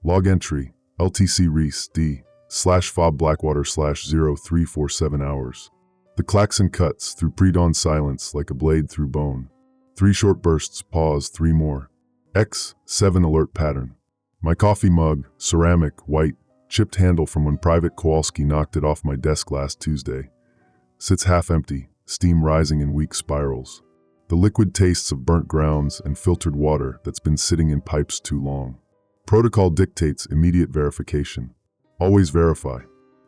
Log entry, LTC Reese D /fob Blackwater /0347 hours. The klaxon cuts through pre-dawn silence like a blade through bone. 3 short bursts, pause, 3 more. X7 alert pattern. My coffee mug, ceramic, white, chipped handle from when Private Kowalski knocked it off my desk last Tuesday. Sits half empty, steam rising in weak spirals. The liquid tastes of burnt grounds and filtered water that's been sitting in pipes too long. Protocol dictates immediate verification. Always verify.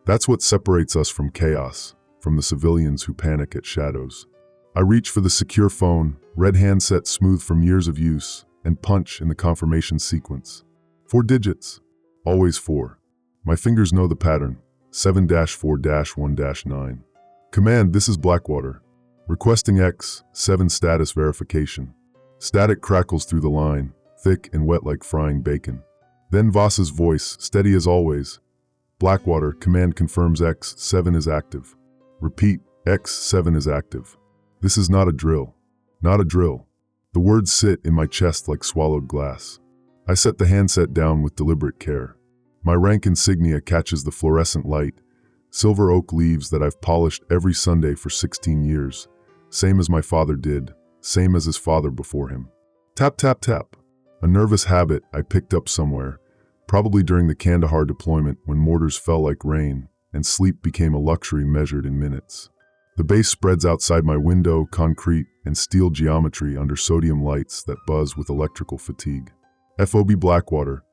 That's what separates us from chaos, from the civilians who panic at shadows. I reach for the secure phone, red handset smooth from years of use, and punch in the confirmation sequence. 4 digits. Always 4. My fingers know the pattern. 7-4-1-9. Command, this is Blackwater. Requesting X7 status verification. Static crackles through the line, thick and wet like frying bacon. Then Voss's voice, steady as always. Blackwater, command confirms X7 is active. Repeat, X7 is active. This is not a drill. Not a drill. The words sit in my chest like swallowed glass. I set the handset down with deliberate care. My rank insignia catches the fluorescent light, silver oak leaves that I've polished every Sunday for 16 years. Same as my father did, same as his father before him. Tap, tap, tap. A nervous habit I picked up somewhere, probably during the Kandahar deployment when mortars fell like rain and sleep became a luxury measured in minutes. The base spreads outside my window, concrete and steel geometry under sodium lights that buzz with electrical fatigue. FOB Blackwater,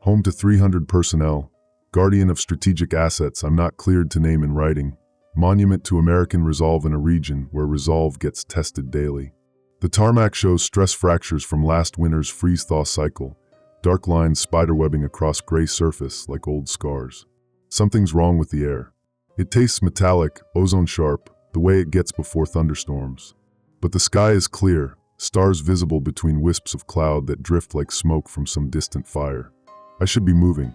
home to 300 personnel, guardian of strategic assets I'm not cleared to name in writing, monument to American resolve in a region where resolve gets tested daily. The tarmac shows stress fractures from last winter's freeze-thaw cycle, dark lines spiderwebbing across gray surface like old scars. Something's wrong with the air. It tastes metallic, ozone-sharp, the way it gets before thunderstorms. But the sky is clear, stars visible between wisps of cloud that drift like smoke from some distant fire. I should be moving.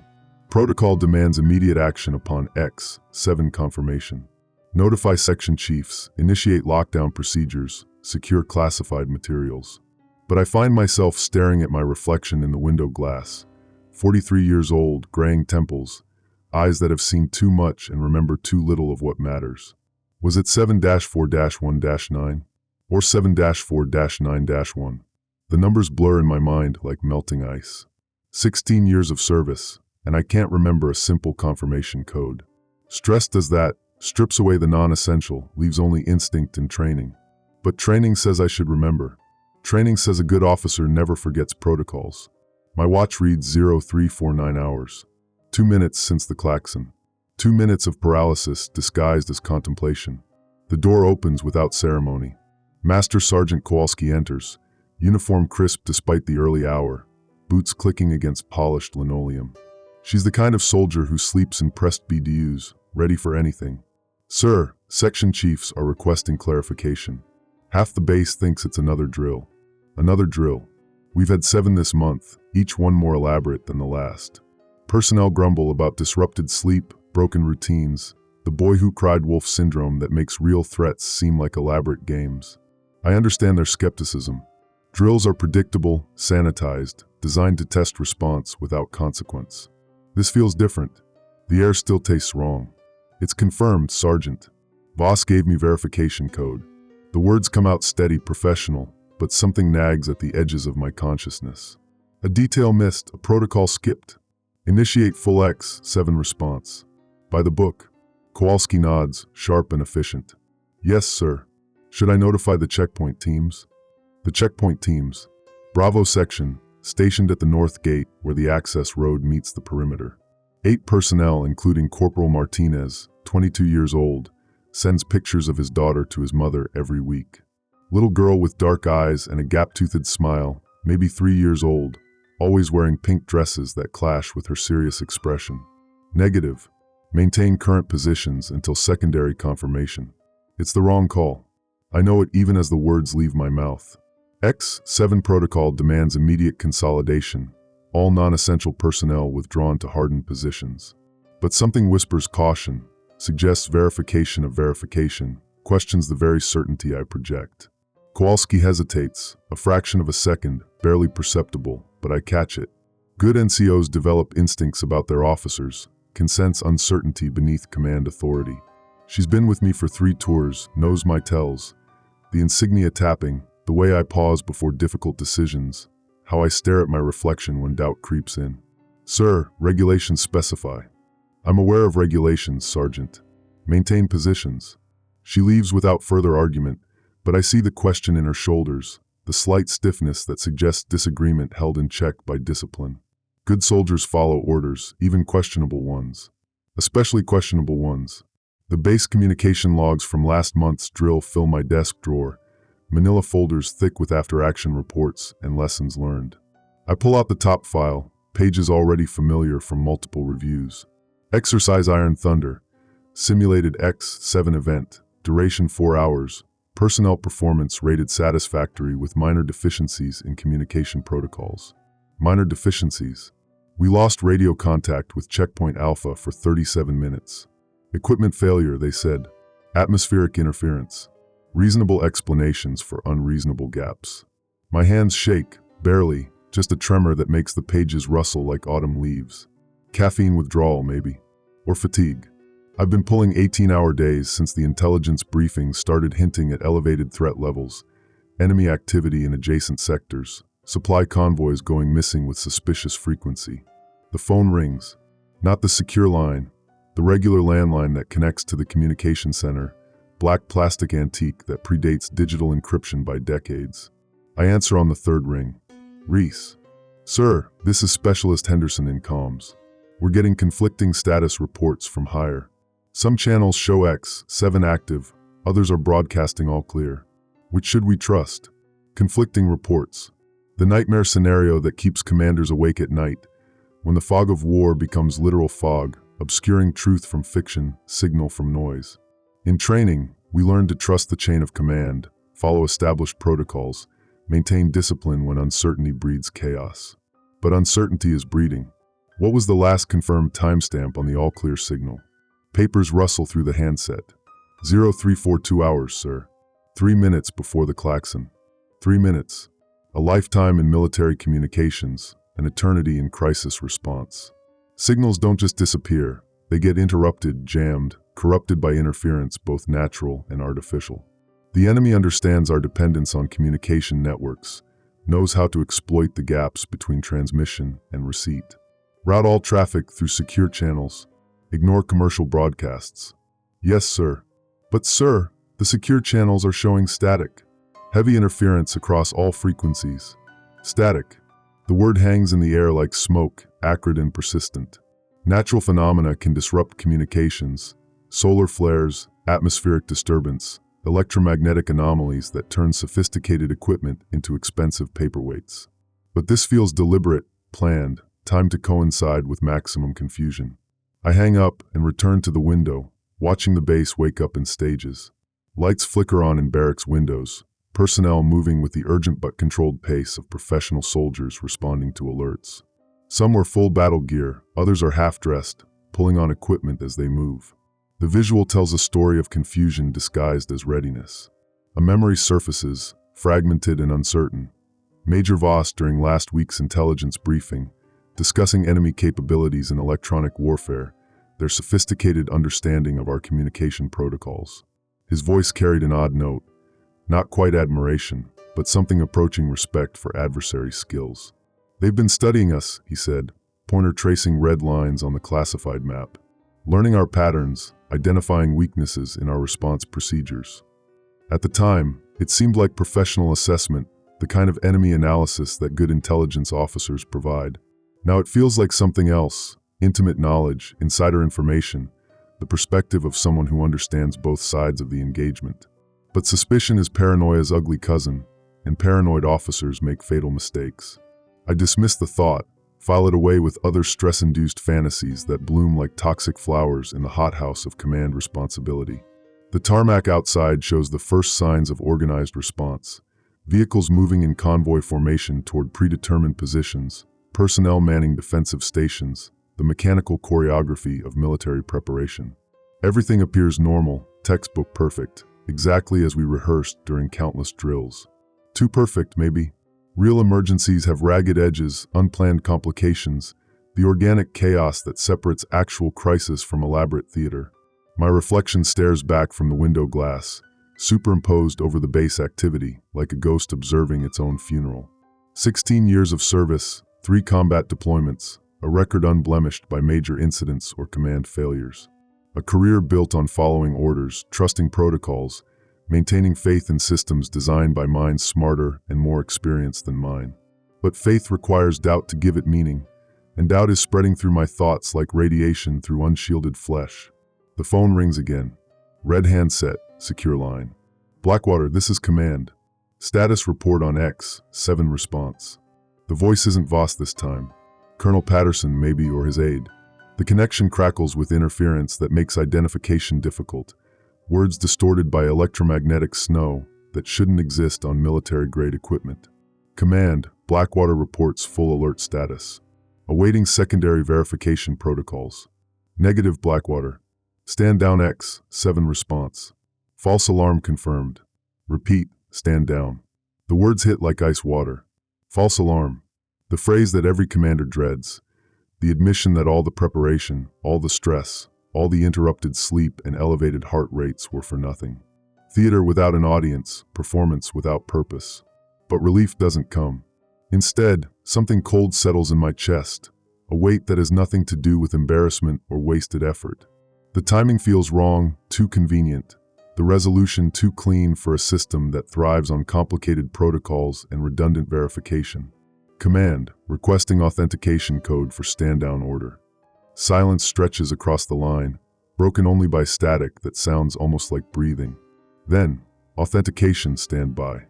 Protocol demands immediate action upon X7 confirmation. Notify section chiefs, initiate lockdown procedures, secure classified materials. But I find myself staring at my reflection in the window glass. 43 years old, graying temples, eyes that have seen too much and remember too little of what matters. Was it 7-4-1-9? Or 7-4-9-1? The numbers blur in my mind like melting ice. 16 years of service, and I can't remember a simple confirmation code. Stress does that, strips away the non-essential, leaves only instinct and training. But training says I should remember. Training says a good officer never forgets protocols. My watch reads 0349 hours. 2 minutes since the klaxon. 2 minutes of paralysis disguised as contemplation. The door opens without ceremony. Master Sergeant Kowalski enters, uniform crisp despite the early hour, boots clicking against polished linoleum. She's the kind of soldier who sleeps in pressed BDUs, ready for anything. Sir, section chiefs are requesting clarification. Half the base thinks it's another drill. Another drill. We've had 7 this month, each one more elaborate than the last. Personnel grumble about disrupted sleep, broken routines, the boy who cried wolf syndrome that makes real threats seem like elaborate games. I understand their skepticism. Drills are predictable, sanitized, designed to test response without consequence. This feels different. The air still tastes wrong. It's confirmed, Sergeant. Voss gave me verification code. The words come out steady, professional, but something nags at the edges of my consciousness. A detail missed, a protocol skipped. Initiate full X7 response. By the book. Kowalski nods, sharp and efficient. Yes, sir. Should I notify the checkpoint teams? The checkpoint teams. Bravo section, stationed at the north gate where the access road meets the perimeter. 8 personnel, including Corporal Martinez, 22 years old, sends pictures of his daughter to his mother every week. Little girl with dark eyes and a gap-toothed smile, maybe 3 years old, always wearing pink dresses that clash with her serious expression. Negative. Maintain current positions until secondary confirmation. It's the wrong call. I know it even as the words leave my mouth. X7 protocol demands immediate consolidation, all non-essential personnel withdrawn to hardened positions. But something whispers caution, suggests verification of verification, questions the very certainty I project. Kowalski hesitates, a fraction of a second, barely perceptible, but I catch it. Good NCOs develop instincts about their officers, can sense uncertainty beneath command authority. She's been with me for 3 tours, knows my tells. The insignia tapping, the way I pause before difficult decisions, how I stare at my reflection when doubt creeps in. Sir, regulations specify. I'm aware of regulations, Sergeant. Maintain positions. She leaves without further argument, but I see the question in her shoulders, the slight stiffness that suggests disagreement held in check by discipline. Good soldiers follow orders, even questionable ones. Especially questionable ones. The base communication logs from last month's drill fill my desk drawer, manila folders thick with after-action reports and lessons learned. I pull out the top file, pages already familiar from multiple reviews. Exercise Iron Thunder, simulated X-7 event, duration 4 hours, personnel performance rated satisfactory with minor deficiencies in communication protocols. Minor deficiencies. We lost radio contact with Checkpoint Alpha for 37 minutes. Equipment failure, they said. Atmospheric interference. Reasonable explanations for unreasonable gaps. My hands shake, barely, just a tremor that makes the pages rustle like autumn leaves. Caffeine withdrawal, maybe. Or fatigue. I've been pulling 18-hour days since the intelligence briefing started hinting at elevated threat levels, enemy activity in adjacent sectors, supply convoys going missing with suspicious frequency. The phone rings. Not the secure line. The regular landline that connects to the communication center, black plastic antique that predates digital encryption by decades. I answer on the 3rd ring. Reese. Sir, this is Specialist Henderson in comms. We're getting conflicting status reports from higher. Some channels show X-7 active, others are broadcasting all clear. Which should we trust? Conflicting reports. The nightmare scenario that keeps commanders awake at night, when the fog of war becomes literal fog, obscuring truth from fiction, signal from noise. In training, we learn to trust the chain of command, follow established protocols, maintain discipline when uncertainty breeds chaos. But uncertainty is breeding. What was the last confirmed timestamp on the all-clear signal? Papers rustle through the handset. 0342 hours, sir. 3 minutes before the klaxon. 3 minutes. A lifetime in military communications, an eternity in crisis response. Signals don't just disappear, they get interrupted, jammed, corrupted by interference both natural and artificial. The enemy understands our dependence on communication networks, knows how to exploit the gaps between transmission and receipt. Route all traffic through secure channels. Ignore commercial broadcasts. Yes, sir. But sir, the secure channels are showing static. Heavy interference across all frequencies. Static. The word hangs in the air like smoke, acrid and persistent. Natural phenomena can disrupt communications. Solar flares, atmospheric disturbance, electromagnetic anomalies that turn sophisticated equipment into expensive paperweights. But this feels deliberate, planned, timed to coincide with maximum confusion. I hang up and return to the window, watching the base wake up in stages. Lights flicker on in barracks windows, personnel moving with the urgent but controlled pace of professional soldiers responding to alerts. Some wear full battle gear, others are half-dressed, pulling on equipment as they move. The visual tells a story of confusion disguised as readiness. A memory surfaces, fragmented and uncertain. Major Voss during last week's intelligence briefing, discussing enemy capabilities in electronic warfare, their sophisticated understanding of our communication protocols. His voice carried an odd note, not quite admiration, but something approaching respect for adversary skills. They've been studying us, he said, pointer tracing red lines on the classified map. Learning our patterns, identifying weaknesses in our response procedures. At the time, it seemed like professional assessment, the kind of enemy analysis that good intelligence officers provide. Now it feels like something else, intimate knowledge, insider information, the perspective of someone who understands both sides of the engagement. But suspicion is paranoia's ugly cousin, and paranoid officers make fatal mistakes. I dismiss the thought, file it away with other stress-induced fantasies that bloom like toxic flowers in the hothouse of command responsibility. The tarmac outside shows the first signs of organized response. Vehicles moving in convoy formation toward predetermined positions, personnel manning defensive stations, the mechanical choreography of military preparation. Everything appears normal, textbook perfect, exactly as we rehearsed during countless drills. Too perfect, maybe. Real emergencies have ragged edges, unplanned complications, the organic chaos that separates actual crisis from elaborate theater. My reflection stares back from the window glass, superimposed over the base activity, like a ghost observing its own funeral. 16 years of service, 3 combat deployments, a record unblemished by major incidents or command failures. A career built on following orders, trusting protocols, maintaining faith in systems designed by minds smarter and more experienced than mine. But faith requires doubt to give it meaning, and doubt is spreading through my thoughts like radiation through unshielded flesh. The phone rings again. Red handset, secure line. Blackwater, this is command. Status report on X, 7 response. The voice isn't Voss this time. Colonel Patterson, maybe, or his aide. The connection crackles with interference that makes identification difficult. Words distorted by electromagnetic snow that shouldn't exist on military-grade equipment. Command, Blackwater reports full alert status. Awaiting secondary verification protocols. Negative, Blackwater. Stand down X, 7 response. False alarm confirmed. Repeat, stand down. The words hit like ice water. False alarm. The phrase that every commander dreads. The admission that all the preparation, all the stress, all the interrupted sleep and elevated heart rates were for nothing. Theater without an audience, performance without purpose. But relief doesn't come. Instead, something cold settles in my chest, a weight that has nothing to do with embarrassment or wasted effort. The timing feels wrong, too convenient. The resolution too clean for a system that thrives on complicated protocols and redundant verification. Command, requesting authentication code for stand-down order. Silence stretches across the line, broken only by static that sounds almost like breathing. Then, authentication standby.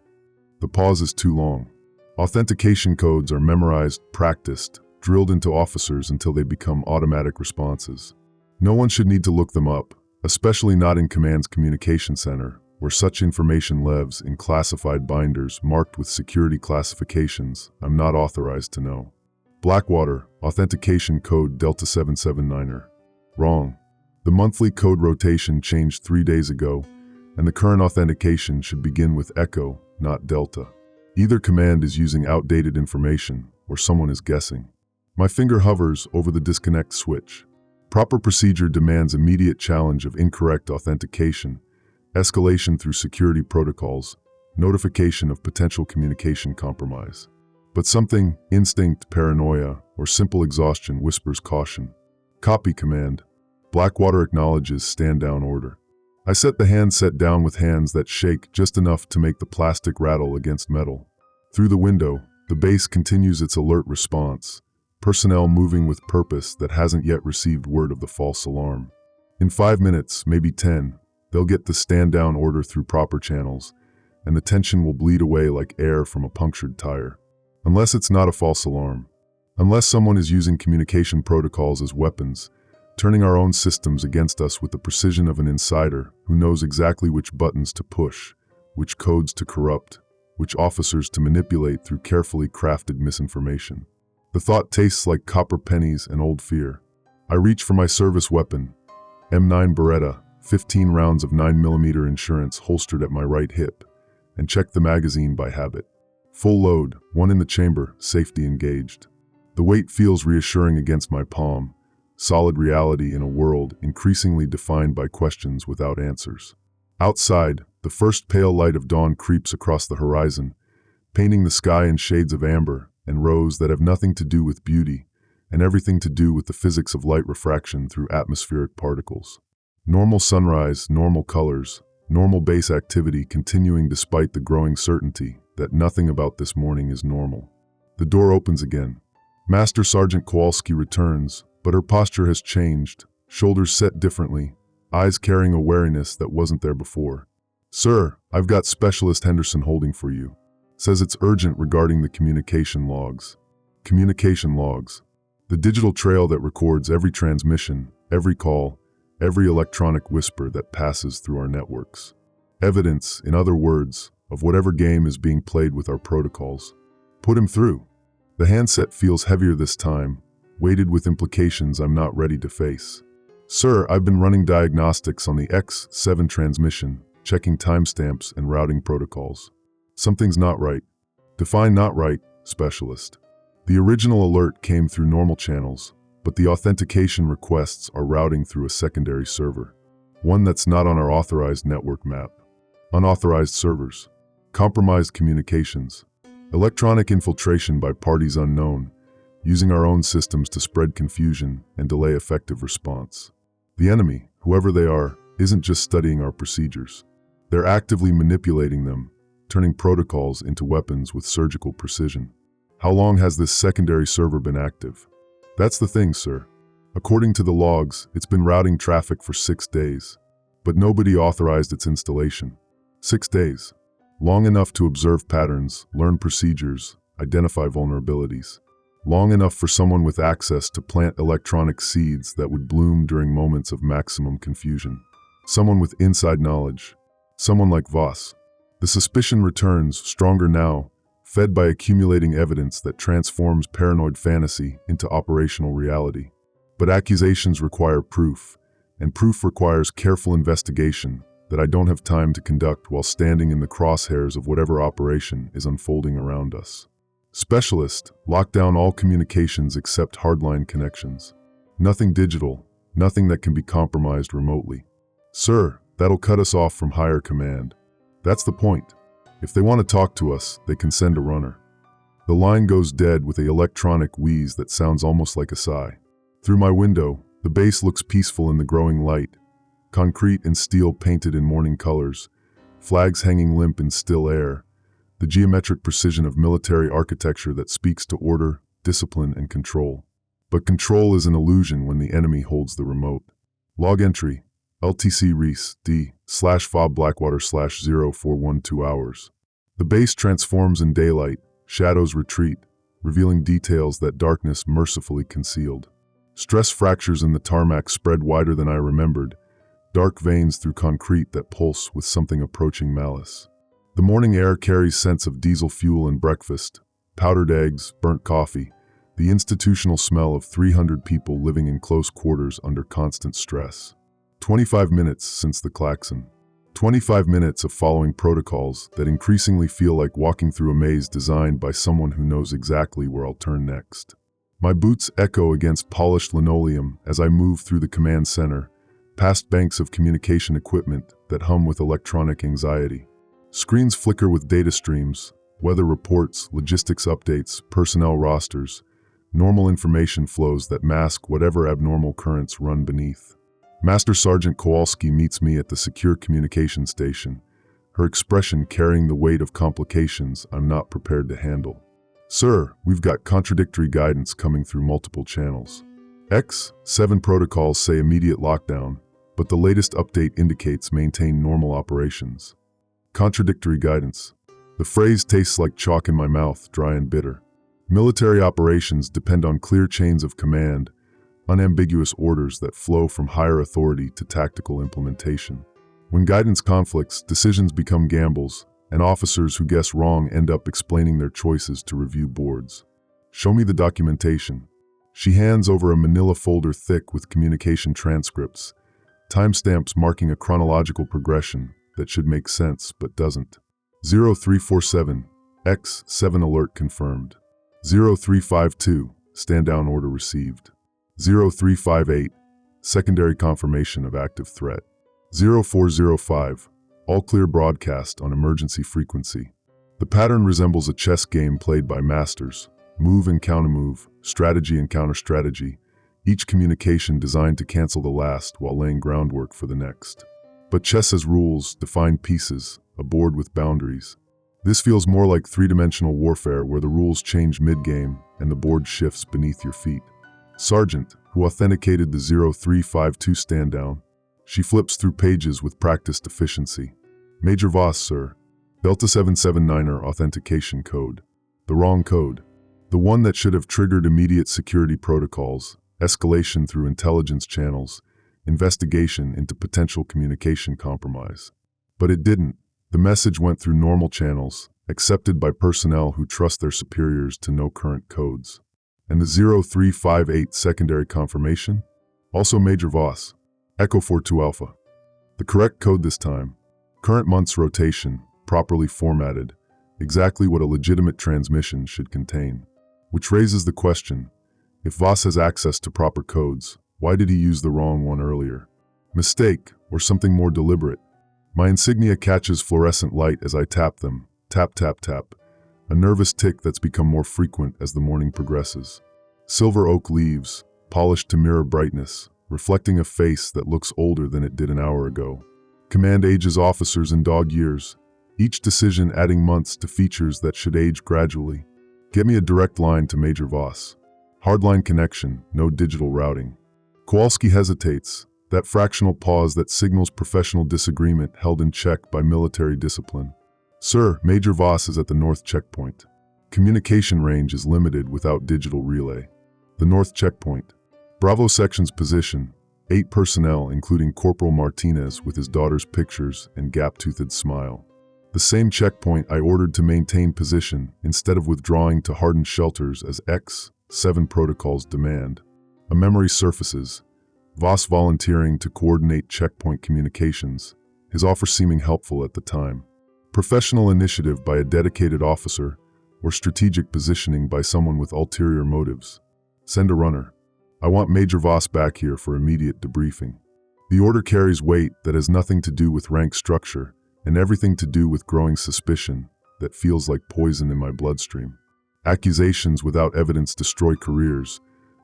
The pause is too long. Authentication codes are memorized, practiced, drilled into officers until they become automatic responses. No one should need to look them up, especially not in Command's communication center, where such information lives in classified binders marked with security classifications I'm not authorized to know. Blackwater, authentication code Delta 779er. Wrong. The monthly code rotation changed 3 days ago, and the current authentication should begin with Echo, not Delta. Either command is using outdated information, or someone is guessing. My finger hovers over the disconnect switch. Proper procedure demands immediate challenge of incorrect authentication, escalation through security protocols, notification of potential communication compromise. But something, instinct, paranoia, or simple exhaustion whispers caution. Copy command. Blackwater acknowledges stand-down order. I set the handset down with hands that shake just enough to make the plastic rattle against metal. Through the window, the base continues its alert response. Personnel moving with purpose that hasn't yet received word of the false alarm. In 5 minutes, maybe 10, they'll get the stand-down order through proper channels, and the tension will bleed away like air from a punctured tire. Unless it's not a false alarm. Unless someone is using communication protocols as weapons, turning our own systems against us with the precision of an insider who knows exactly which buttons to push, which codes to corrupt, which officers to manipulate through carefully crafted misinformation. The thought tastes like copper pennies and old fear. I reach for my service weapon, M9 Beretta, 15 rounds of 9mm insurance holstered at my right hip, and check the magazine by habit. Full load, one in the chamber, safety engaged. The weight feels reassuring against my palm, solid reality in a world increasingly defined by questions without answers. Outside, the first pale light of dawn creeps across the horizon, painting the sky in shades of amber and rose that have nothing to do with beauty and everything to do with the physics of light refraction through atmospheric particles. Normal sunrise, normal colors, normal base activity continuing despite the growing certainty that nothing about this morning is normal. The door opens again. Master Sergeant Kowalski returns, but her posture has changed, shoulders set differently, eyes carrying a wariness that wasn't there before. "Sir, I've got Specialist Henderson holding for you. Says it's urgent regarding the communication logs." Communication logs. The digital trail that records every transmission, every call, every electronic whisper that passes through our networks. Evidence, in other words, of whatever game is being played with our protocols. Put him through. The handset feels heavier this time, weighted with implications I'm not ready to face. "Sir, I've been running diagnostics on the X7 transmission, checking timestamps and routing protocols. Something's not right. Define not right, specialist. The original alert came through normal channels, but the authentication requests are routing through a secondary server. One that's not on our authorized network map. Unauthorized servers. Compromised communications. Electronic infiltration by parties unknown, using our own systems to spread confusion and delay effective response. The enemy, whoever they are, isn't just studying our procedures. They're actively manipulating them, turning protocols into weapons with surgical precision. How long has this secondary server been active? That's the thing, sir. According to the logs, it's been routing traffic for 6 days. But nobody authorized its installation. 6 days. Long enough to observe patterns, learn procedures, identify vulnerabilities. Long enough for someone with access to plant electronic seeds that would bloom during moments of maximum confusion. Someone with inside knowledge. Someone like Voss. The suspicion returns, stronger now, fed by accumulating evidence that transforms paranoid fantasy into operational reality. But accusations require proof, and proof requires careful investigation that I don't have time to conduct while standing in the crosshairs of whatever operation is unfolding around us. Specialist, lock down all communications except hardline connections. Nothing digital, nothing that can be compromised remotely. Sir, that'll cut us off from higher command. That's the point. If they want to talk to us, they can send a runner. The line goes dead with an electronic wheeze that sounds almost like a sigh. Through my window, the base looks peaceful in the growing light. Concrete and steel painted in morning colors, flags hanging limp in still air, the geometric precision of military architecture that speaks to order, discipline, and control. But control is an illusion when the enemy holds the remote. Log entry, LTC Reese, D/FOB Blackwater /0412 hours. The base transforms in daylight, shadows retreat, revealing details that darkness mercifully concealed. Stress fractures in the tarmac spread wider than I remembered, dark veins through concrete that pulse with something approaching malice. The morning air carries scents of diesel fuel and breakfast, powdered eggs, burnt coffee, the institutional smell of 300 people living in close quarters under constant stress. 25 minutes since the klaxon. 25 minutes of following protocols that increasingly feel like walking through a maze designed by someone who knows exactly where I'll turn next. My boots echo against polished linoleum as I move through the command center, past banks of communication equipment that hum with electronic anxiety. Screens flicker with data streams, weather reports, logistics updates, personnel rosters, normal information flows that mask whatever abnormal currents run beneath. Master Sergeant Kowalski meets me at the secure communication station, her expression carrying the weight of complications I'm not prepared to handle. Sir, we've got contradictory guidance coming through multiple channels. X7 protocols say immediate lockdown, but the latest update indicates maintain normal operations. Contradictory guidance. The phrase tastes like chalk in my mouth, dry and bitter. Military operations depend on clear chains of command, unambiguous orders that flow from higher authority to tactical implementation. When guidance conflicts, decisions become gambles, and officers who guess wrong end up explaining their choices to review boards. Show me the documentation. She hands over a manila folder thick with communication transcripts, timestamps marking a chronological progression that should make sense but doesn't. 0347, X7 alert confirmed. 0352, stand down order received. 0358, secondary confirmation of active threat. 0405, all clear broadcast on emergency frequency. The pattern resembles a chess game played by masters. Move and counter-move, strategy and counter-strategy, each communication designed to cancel the last while laying groundwork for the next. But chess has rules, defined pieces, a board with boundaries. This feels more like three-dimensional warfare where the rules change mid-game and the board shifts beneath your feet. Sergeant, who authenticated the 0352 stand-down. She flips through pages with practiced efficiency. Major Voss, sir. Delta 779er authentication code. The wrong code. The one that should have triggered immediate security protocols, escalation through intelligence channels, investigation into potential communication compromise. But it didn't. The message went through normal channels, accepted by personnel who trust their superiors to know current codes. And the 0358 secondary confirmation? Also Major Voss. Echo 42 Alpha. The correct code this time. Current month's rotation, properly formatted, exactly what a legitimate transmission should contain. Which raises the question, if Voss has access to proper codes, why did he use the wrong one earlier? Mistake, or something more deliberate? My insignia catches fluorescent light as I tap them, tap tap tap, a nervous tick that's become more frequent as the morning progresses. Silver oak leaves, polished to mirror brightness, reflecting a face that looks older than it did an hour ago. Command ages officers in dog years, each decision adding months to features that should age gradually. Get me a direct line to Major Voss. Hardline connection, no digital routing. Kowalski hesitates, that fractional pause that signals professional disagreement held in check by military discipline. Sir, Major Voss is at the north checkpoint. Communication range is limited without digital relay. The north checkpoint. Bravo section's position, 8 personnel including Corporal Martinez with his daughter's pictures and gap-toothed smile. The same checkpoint I ordered to maintain position instead of withdrawing to hardened shelters as X-7 protocols demand. A memory surfaces, Voss volunteering to coordinate checkpoint communications, his offer seeming helpful at the time. Professional initiative by a dedicated officer, or strategic positioning by someone with ulterior motives. Send a runner. I want Major Voss back here for immediate debriefing. The order carries weight that has nothing to do with rank structure and everything to do with growing suspicion that feels like poison in my bloodstream. Accusations without evidence destroy careers,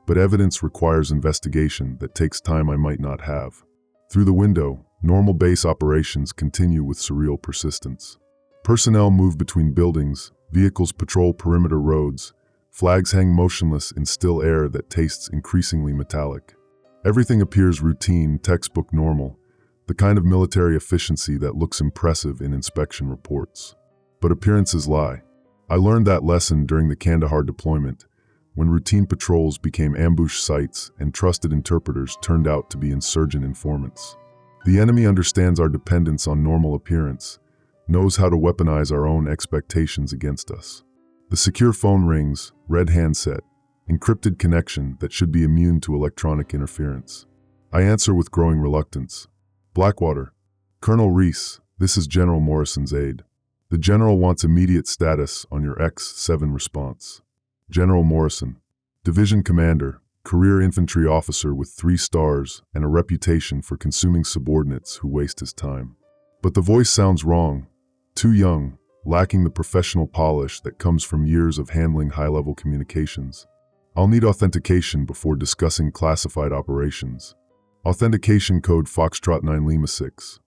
but evidence requires investigation that takes time I might not have. Through the window, normal base operations continue with surreal persistence. Personnel move between buildings, vehicles patrol perimeter roads, flags hang motionless in still air that tastes increasingly metallic. Everything appears routine, textbook normal, the kind of military efficiency that looks impressive in inspection reports. But appearances lie. I learned that lesson during the Kandahar deployment, when routine patrols became ambush sites and trusted interpreters turned out to be insurgent informants. The enemy understands our dependence on normal appearance, knows how to weaponize our own expectations against us. The secure phone rings, red handset, encrypted connection that should be immune to electronic interference. I answer with growing reluctance. Blackwater. Colonel Reese, this is General Morrison's aide. The general wants immediate status on your X-7 response. General Morrison. Division Commander, career infantry officer with 3 stars and a reputation for consuming subordinates who waste his time. But the voice sounds wrong. Too young, lacking the professional polish that comes from years of handling high-level communications. I'll need authentication before discussing classified operations. Authentication code Foxtrot 9 Lima 6.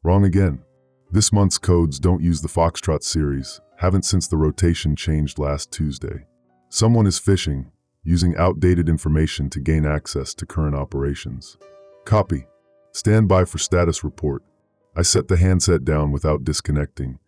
Wrong again. This month's codes don't use the Foxtrot series, haven't since the rotation changed last Tuesday. Someone is phishing, using outdated information to gain access to current operations. Copy. Stand by for status report. I set the handset down without disconnecting,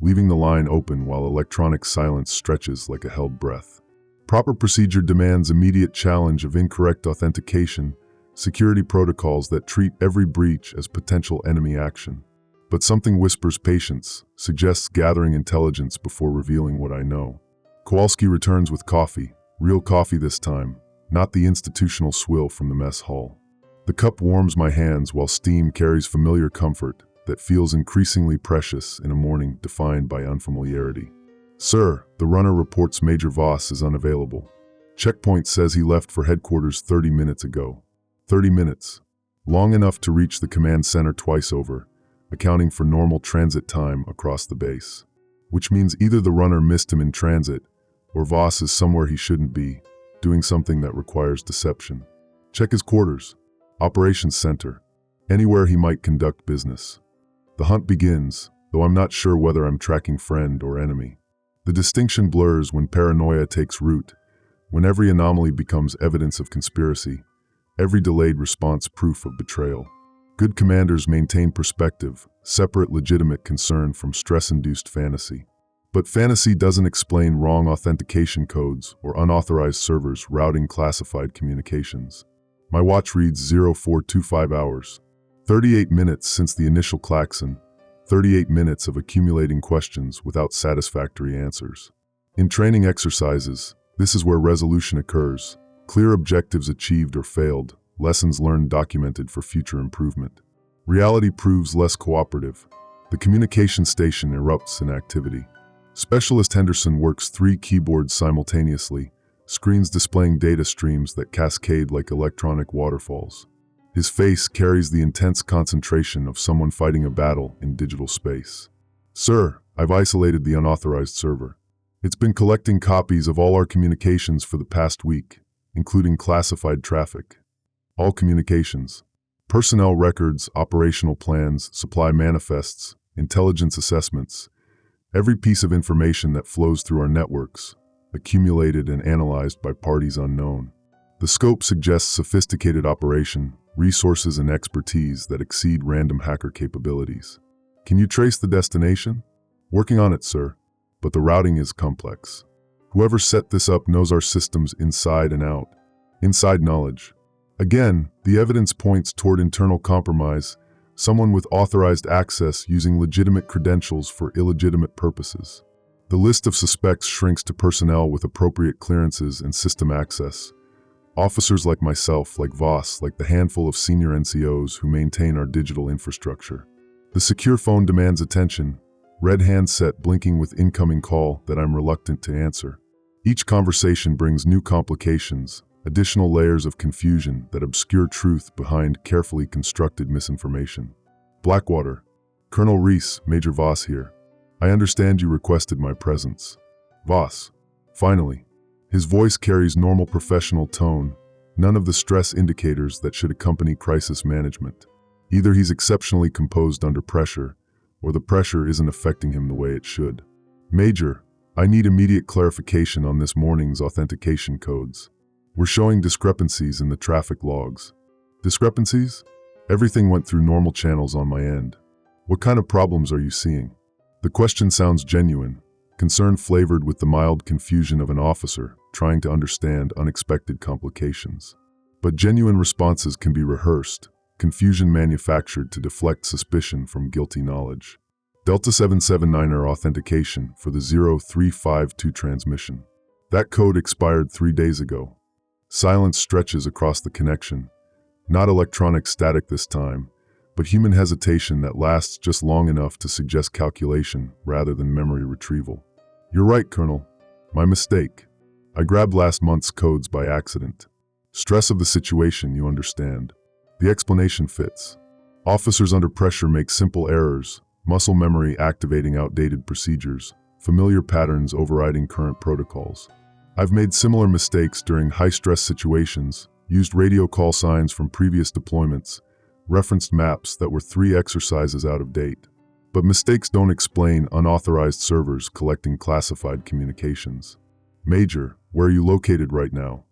leaving the line open while electronic silence stretches like a held breath. Proper procedure demands immediate challenge of incorrect authentication, security protocols that treat every breach as potential enemy action. But something whispers patience, suggests gathering intelligence before revealing what I know. Kowalski returns with coffee, real coffee this time, not the institutional swill from the mess hall. The cup warms my hands while steam carries familiar comfort that feels increasingly precious in a morning defined by unfamiliarity. Sir, the runner reports Major Voss is unavailable. Checkpoint says he left for headquarters 30 minutes ago. 30 minutes. Long enough to reach the command center twice over, accounting for normal transit time across the base. Which means either the runner missed him in transit, or Voss is somewhere he shouldn't be, doing something that requires deception. Check his quarters. Operations center. Anywhere he might conduct business. The hunt begins, though I'm not sure whether I'm tracking friend or enemy. The distinction blurs when paranoia takes root, when every anomaly becomes evidence of conspiracy, every delayed response proof of betrayal. Good commanders maintain perspective, separate legitimate concern from stress-induced fantasy. But fantasy doesn't explain wrong authentication codes or unauthorized servers routing classified communications. My watch reads 0425 hours. 38 minutes since the initial klaxon, 38 minutes of accumulating questions without satisfactory answers. In training exercises, this is where resolution occurs, clear objectives achieved or failed, lessons learned documented for future improvement. Reality proves less cooperative. The communication station erupts in activity. Specialist Henderson works 3 keyboards simultaneously, screens displaying data streams that cascade like electronic waterfalls. His face carries the intense concentration of someone fighting a battle in digital space. Sir, I've isolated the unauthorized server. It's been collecting copies of all our communications for the past week, including classified traffic. All communications. Personnel records, operational plans, supply manifests, intelligence assessments. Every piece of information that flows through our networks, accumulated and analyzed by parties unknown. The scope suggests sophisticated operation, resources and expertise that exceed random hacker capabilities. Can you trace the destination? Working on it, sir, but the routing is complex. Whoever set this up knows our systems inside and out. Inside knowledge. Again, the evidence points toward internal compromise, someone with authorized access using legitimate credentials for illegitimate purposes. The list of suspects shrinks to personnel with appropriate clearances and system access. Officers like myself, like Voss, like the handful of senior NCOs who maintain our digital infrastructure. The secure phone demands attention, red handset blinking with incoming call that I'm reluctant to answer. Each conversation brings new complications, additional layers of confusion that obscure truth behind carefully constructed misinformation. Blackwater. Colonel Reese, Major Voss here. I understand you requested my presence. Voss. Finally. His voice carries normal professional tone, none of the stress indicators that should accompany crisis management. Either he's exceptionally composed under pressure, or the pressure isn't affecting him the way it should. Major, I need immediate clarification on this morning's authentication codes. We're showing discrepancies in the traffic logs. Discrepancies? Everything went through normal channels on my end. What kind of problems are you seeing? The question sounds genuine, concern flavored with the mild confusion of an officer trying to understand unexpected complications. But genuine responses can be rehearsed, confusion manufactured to deflect suspicion from guilty knowledge. Delta 779er authentication for the 0352 transmission. That code expired 3 days ago. Silence stretches across the connection. Not electronic static this time, but human hesitation that lasts just long enough to suggest calculation rather than memory retrieval. You're right, Colonel. My mistake. I grabbed last month's codes by accident. Stress of the situation, you understand. The explanation fits. Officers under pressure make simple errors, muscle memory activating outdated procedures, familiar patterns overriding current protocols. I've made similar mistakes during high-stress situations, used radio call signs from previous deployments, referenced maps that were 3 exercises out of date. But mistakes don't explain unauthorized servers collecting classified communications. Major, where are you located right now?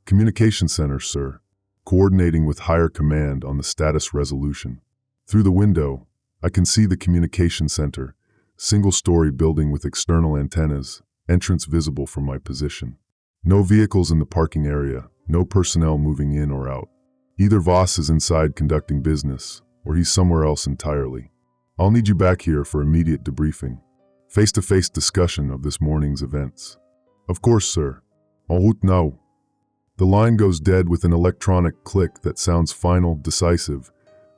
Communication center, sir. Coordinating with higher command on the status resolution. Through the window, I can see the communication center, single-story building with external antennas, entrance visible from my position. No vehicles in the parking area, no personnel moving in or out. Either Voss is inside conducting business, or he's somewhere else entirely. I'll need you back here for immediate debriefing. Face-to-face discussion of this morning's events. Of course, sir. En route now. The line goes dead with an electronic click that sounds final, decisive,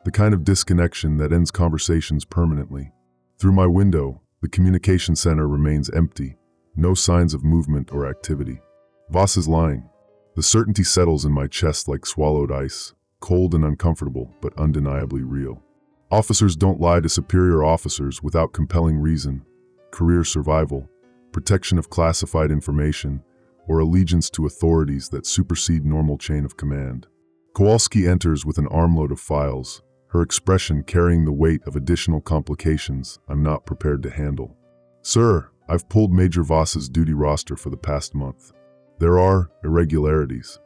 the kind of disconnection that ends conversations permanently. Through my window, the communication center remains empty, no signs of movement or activity. Voss is lying. The certainty settles in my chest like swallowed ice, cold and uncomfortable, but undeniably real. Officers don't lie to superior officers without compelling reason, career survival, protection of classified information, or allegiance to authorities that supersede normal chain of command. Kowalski enters with an armload of files, her expression carrying the weight of additional complications I'm not prepared to handle. Sir, I've pulled Major Voss's duty roster for the past month. There are irregularities.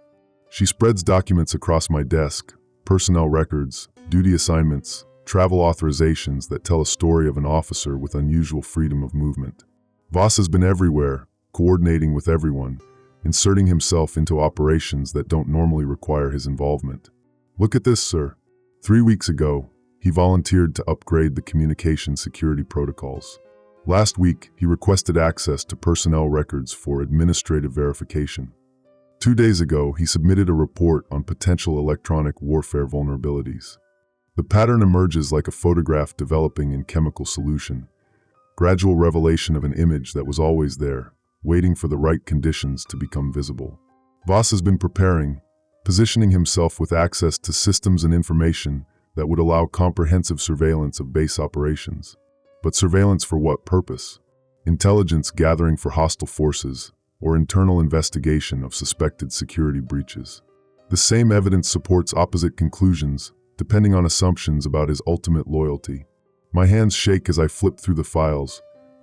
She spreads documents across my desk, personnel records, duty assignments, travel authorizations that tell a story of an officer with unusual freedom of movement. Voss has been everywhere, coordinating with everyone, inserting himself into operations that don't normally require his involvement. Look at this, sir. 3 weeks ago, he volunteered to upgrade the communication security protocols. Last week, he requested access to personnel records for administrative verification. 2 days ago, he submitted a report on potential electronic warfare vulnerabilities. The pattern emerges like a photograph developing in chemical solution. gradual revelation of an image that was always there, waiting for the right conditions to become visible. Voss has been preparing, positioning himself with access to systems and information that would allow comprehensive surveillance of base operations. But surveillance for what purpose? Intelligence gathering for hostile forces, or internal investigation of suspected security breaches. The same evidence supports opposite conclusions, depending on assumptions about his ultimate loyalty. My hands shake as I flip through the files,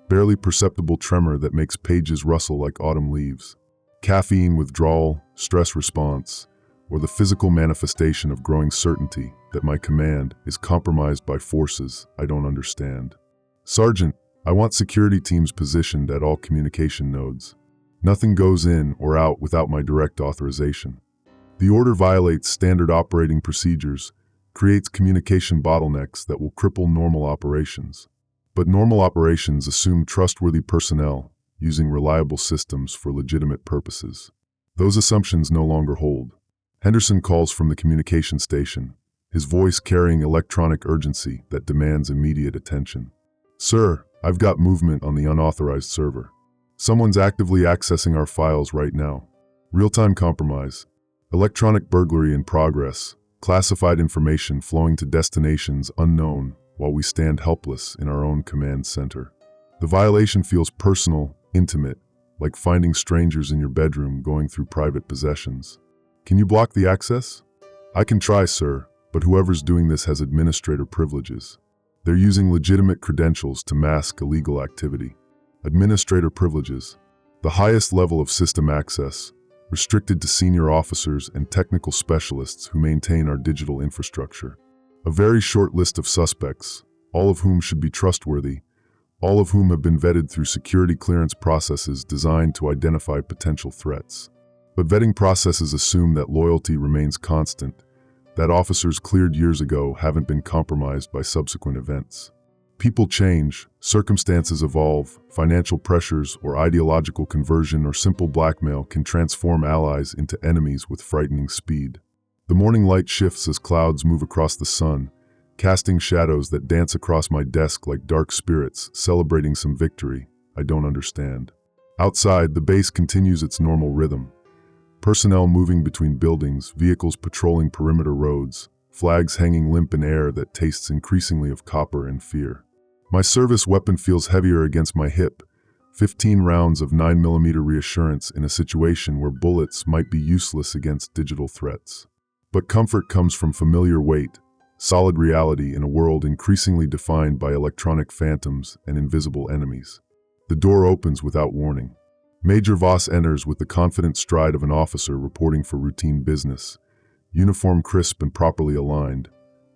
barely perceptible tremor that makes pages rustle like autumn leaves. Caffeine withdrawal, stress response, or the physical manifestation of growing certainty that my command is compromised by forces I don't understand. Sergeant, I want security teams positioned at all communication nodes. Nothing goes in or out without my direct authorization. The order violates standard operating procedures, creates communication bottlenecks that will cripple normal operations. But normal operations assume trustworthy personnel, using reliable systems for legitimate purposes. Those assumptions no longer hold. Henderson calls from the communication station, his voice carrying electronic urgency that demands immediate attention. Sir, I've got movement on the unauthorized server. Someone's actively accessing our files right now. Real-time compromise. Electronic burglary in progress. Classified information flowing to destinations unknown while we stand helpless in our own command center. The violation feels personal, intimate, like finding strangers in your bedroom going through private possessions. Can you block the access? I can try, sir, but whoever's doing this has administrator privileges. They're using legitimate credentials to mask illegal activity. Administrator privileges, the highest level of system access, restricted to senior officers and technical specialists who maintain our digital infrastructure. A very short list of suspects, all of whom should be trustworthy, all of whom have been vetted through security clearance processes designed to identify potential threats. But vetting processes assume that loyalty remains constant, that officers cleared years ago haven't been compromised by subsequent events. People change, circumstances evolve, financial pressures or ideological conversion or simple blackmail can transform allies into enemies with frightening speed. The morning light shifts as clouds move across the sun, casting shadows that dance across my desk like dark spirits celebrating some victory I don't understand. Outside, the base continues its normal rhythm. Personnel moving between buildings, vehicles patrolling perimeter roads, flags hanging limp in air that tastes increasingly of copper and fear. My service weapon feels heavier against my hip, 15 rounds of 9mm reassurance in a situation where bullets might be useless against digital threats. But comfort comes from familiar weight, solid reality in a world increasingly defined by electronic phantoms and invisible enemies. The door opens without warning. Major Voss enters with the confident stride of an officer reporting for routine business, uniform crisp and properly aligned,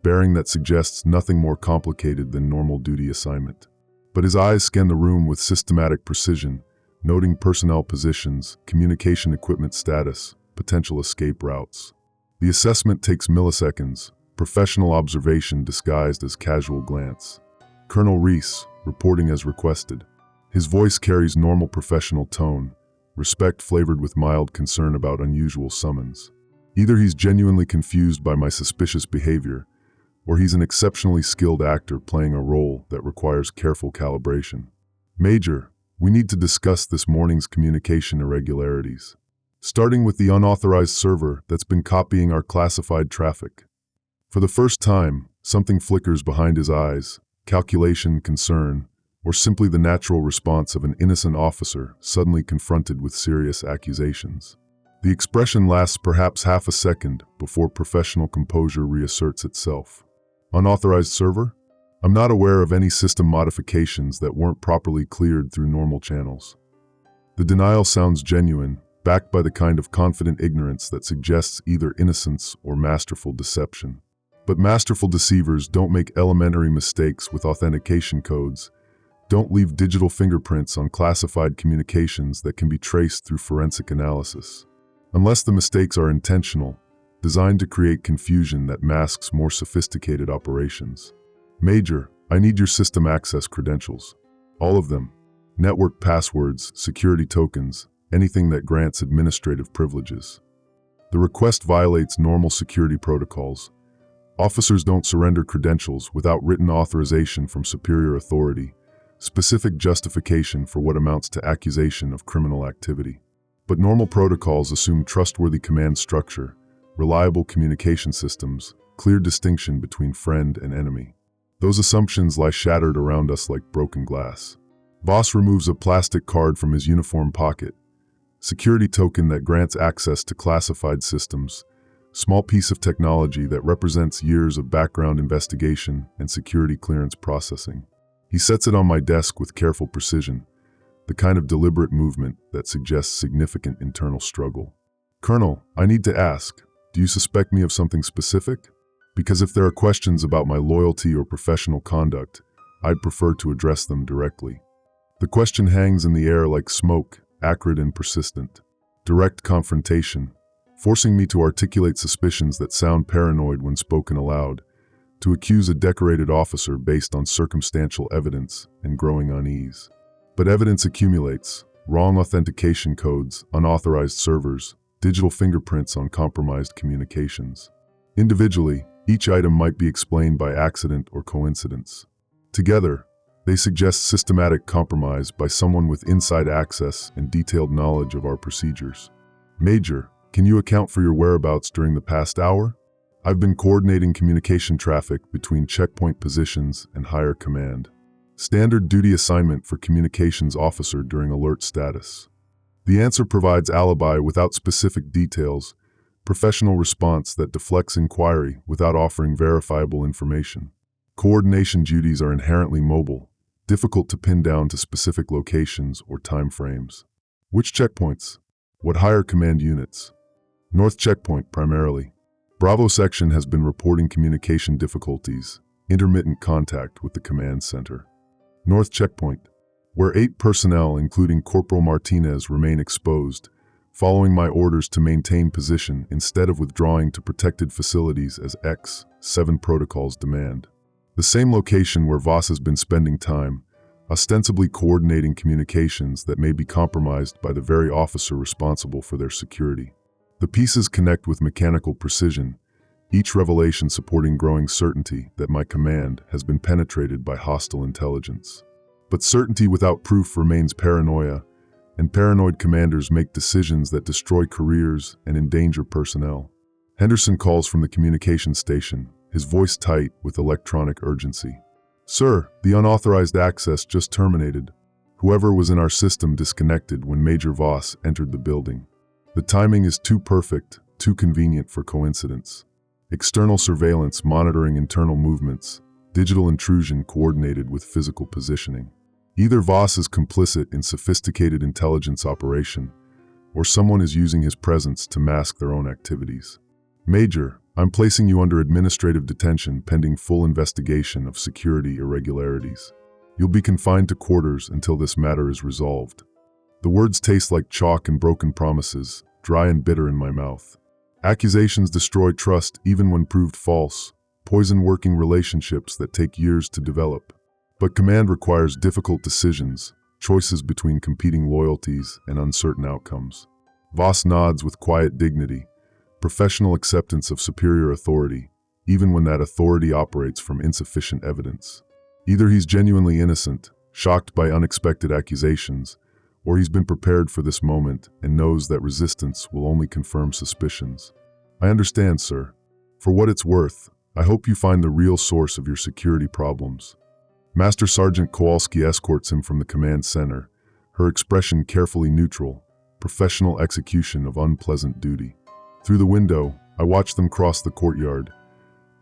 bearing that suggests nothing more complicated than normal duty assignment. But his eyes scan the room with systematic precision, noting personnel positions, communication equipment status, potential escape routes. The assessment takes milliseconds, professional observation disguised as casual glance. Colonel Reese, reporting as requested. His voice carries normal professional tone, respect flavored with mild concern about unusual summons. Either he's genuinely confused by my suspicious behavior, or he's an exceptionally skilled actor playing a role that requires careful calibration. Major, we need to discuss this morning's communication irregularities. Starting with the unauthorized server that's been copying our classified traffic. For the first time, something flickers behind his eyes, calculation, concern, or simply the natural response of an innocent officer suddenly confronted with serious accusations. The expression lasts perhaps half a second before professional composure reasserts itself. Unauthorized server? I'm not aware of any system modifications that weren't properly cleared through normal channels. The denial sounds genuine, backed by the kind of confident ignorance that suggests either innocence or masterful deception. But masterful deceivers don't make elementary mistakes with authentication codes, don't leave digital fingerprints on classified communications that can be traced through forensic analysis. Unless the mistakes are intentional, designed to create confusion that masks more sophisticated operations. Major, I need your system access credentials. All of them. Network passwords, security tokens, anything that grants administrative privileges. The request violates normal security protocols. Officers don't surrender credentials without written authorization from superior authority, specific justification for what amounts to accusation of criminal activity. But normal protocols assume trustworthy command structure, reliable communication systems, clear distinction between friend and enemy. Those assumptions lie shattered around us like broken glass. Voss removes a plastic card from his uniform pocket, security token that grants access to classified systems, small piece of technology that represents years of background investigation and security clearance processing. He sets it on my desk with careful precision, the kind of deliberate movement that suggests significant internal struggle. Colonel, I need to ask, do you suspect me of something specific? Because if there are questions about my loyalty or professional conduct, I'd prefer to address them directly. The question hangs in the air like smoke, acrid and persistent. Direct confrontation, forcing me to articulate suspicions that sound paranoid when spoken aloud, to accuse a decorated officer based on circumstantial evidence and growing unease. But evidence accumulates: wrong authentication codes, unauthorized servers, digital fingerprints on compromised communications. Individually, each item might be explained by accident or coincidence. Together, they suggest systematic compromise by someone with inside access and detailed knowledge of our procedures. Major, can you account for your whereabouts during the past hour? I've been coordinating communication traffic between checkpoint positions and higher command. Standard duty assignment for communications officer during alert status. The answer provides alibi without specific details, professional response that deflects inquiry without offering verifiable information. Coordination duties are inherently mobile, difficult to pin down to specific locations or time frames. Which checkpoints? What higher command units? North Checkpoint primarily. Bravo Section has been reporting communication difficulties, intermittent contact with the command center. North Checkpoint, where 8 personnel including Corporal Martinez remain exposed, following my orders to maintain position instead of withdrawing to protected facilities as X-7 protocols demand. The same location where Voss has been spending time, ostensibly coordinating communications that may be compromised by the very officer responsible for their security. The pieces connect with mechanical precision, each revelation supporting growing certainty that my command has been penetrated by hostile intelligence. But certainty without proof remains paranoia, and paranoid commanders make decisions that destroy careers and endanger personnel. Henderson calls from the communication station, his voice tight with electronic urgency. Sir, the unauthorized access just terminated. Whoever was in our system disconnected when Major Voss entered the building. The timing is too perfect, too convenient for coincidence. External surveillance monitoring internal movements, digital intrusion coordinated with physical positioning. Either Voss is complicit in sophisticated intelligence operation, or someone is using his presence to mask their own activities. Major, I'm placing you under administrative detention pending full investigation of security irregularities. You'll be confined to quarters until this matter is resolved. The words taste like chalk and broken promises, dry and bitter in my mouth. Accusations destroy trust even when proved false, poison working relationships that take years to develop. But command requires difficult decisions, choices between competing loyalties and uncertain outcomes. Voss nods with quiet dignity, professional acceptance of superior authority, even when that authority operates from insufficient evidence. Either he's genuinely innocent, shocked by unexpected accusations, or he's been prepared for this moment and knows that resistance will only confirm suspicions. I understand, sir. For what it's worth, I hope you find the real source of your security problems. Master Sergeant Kowalski escorts him from the command center, her expression carefully neutral, professional execution of unpleasant duty. Through the window, I watch them cross the courtyard,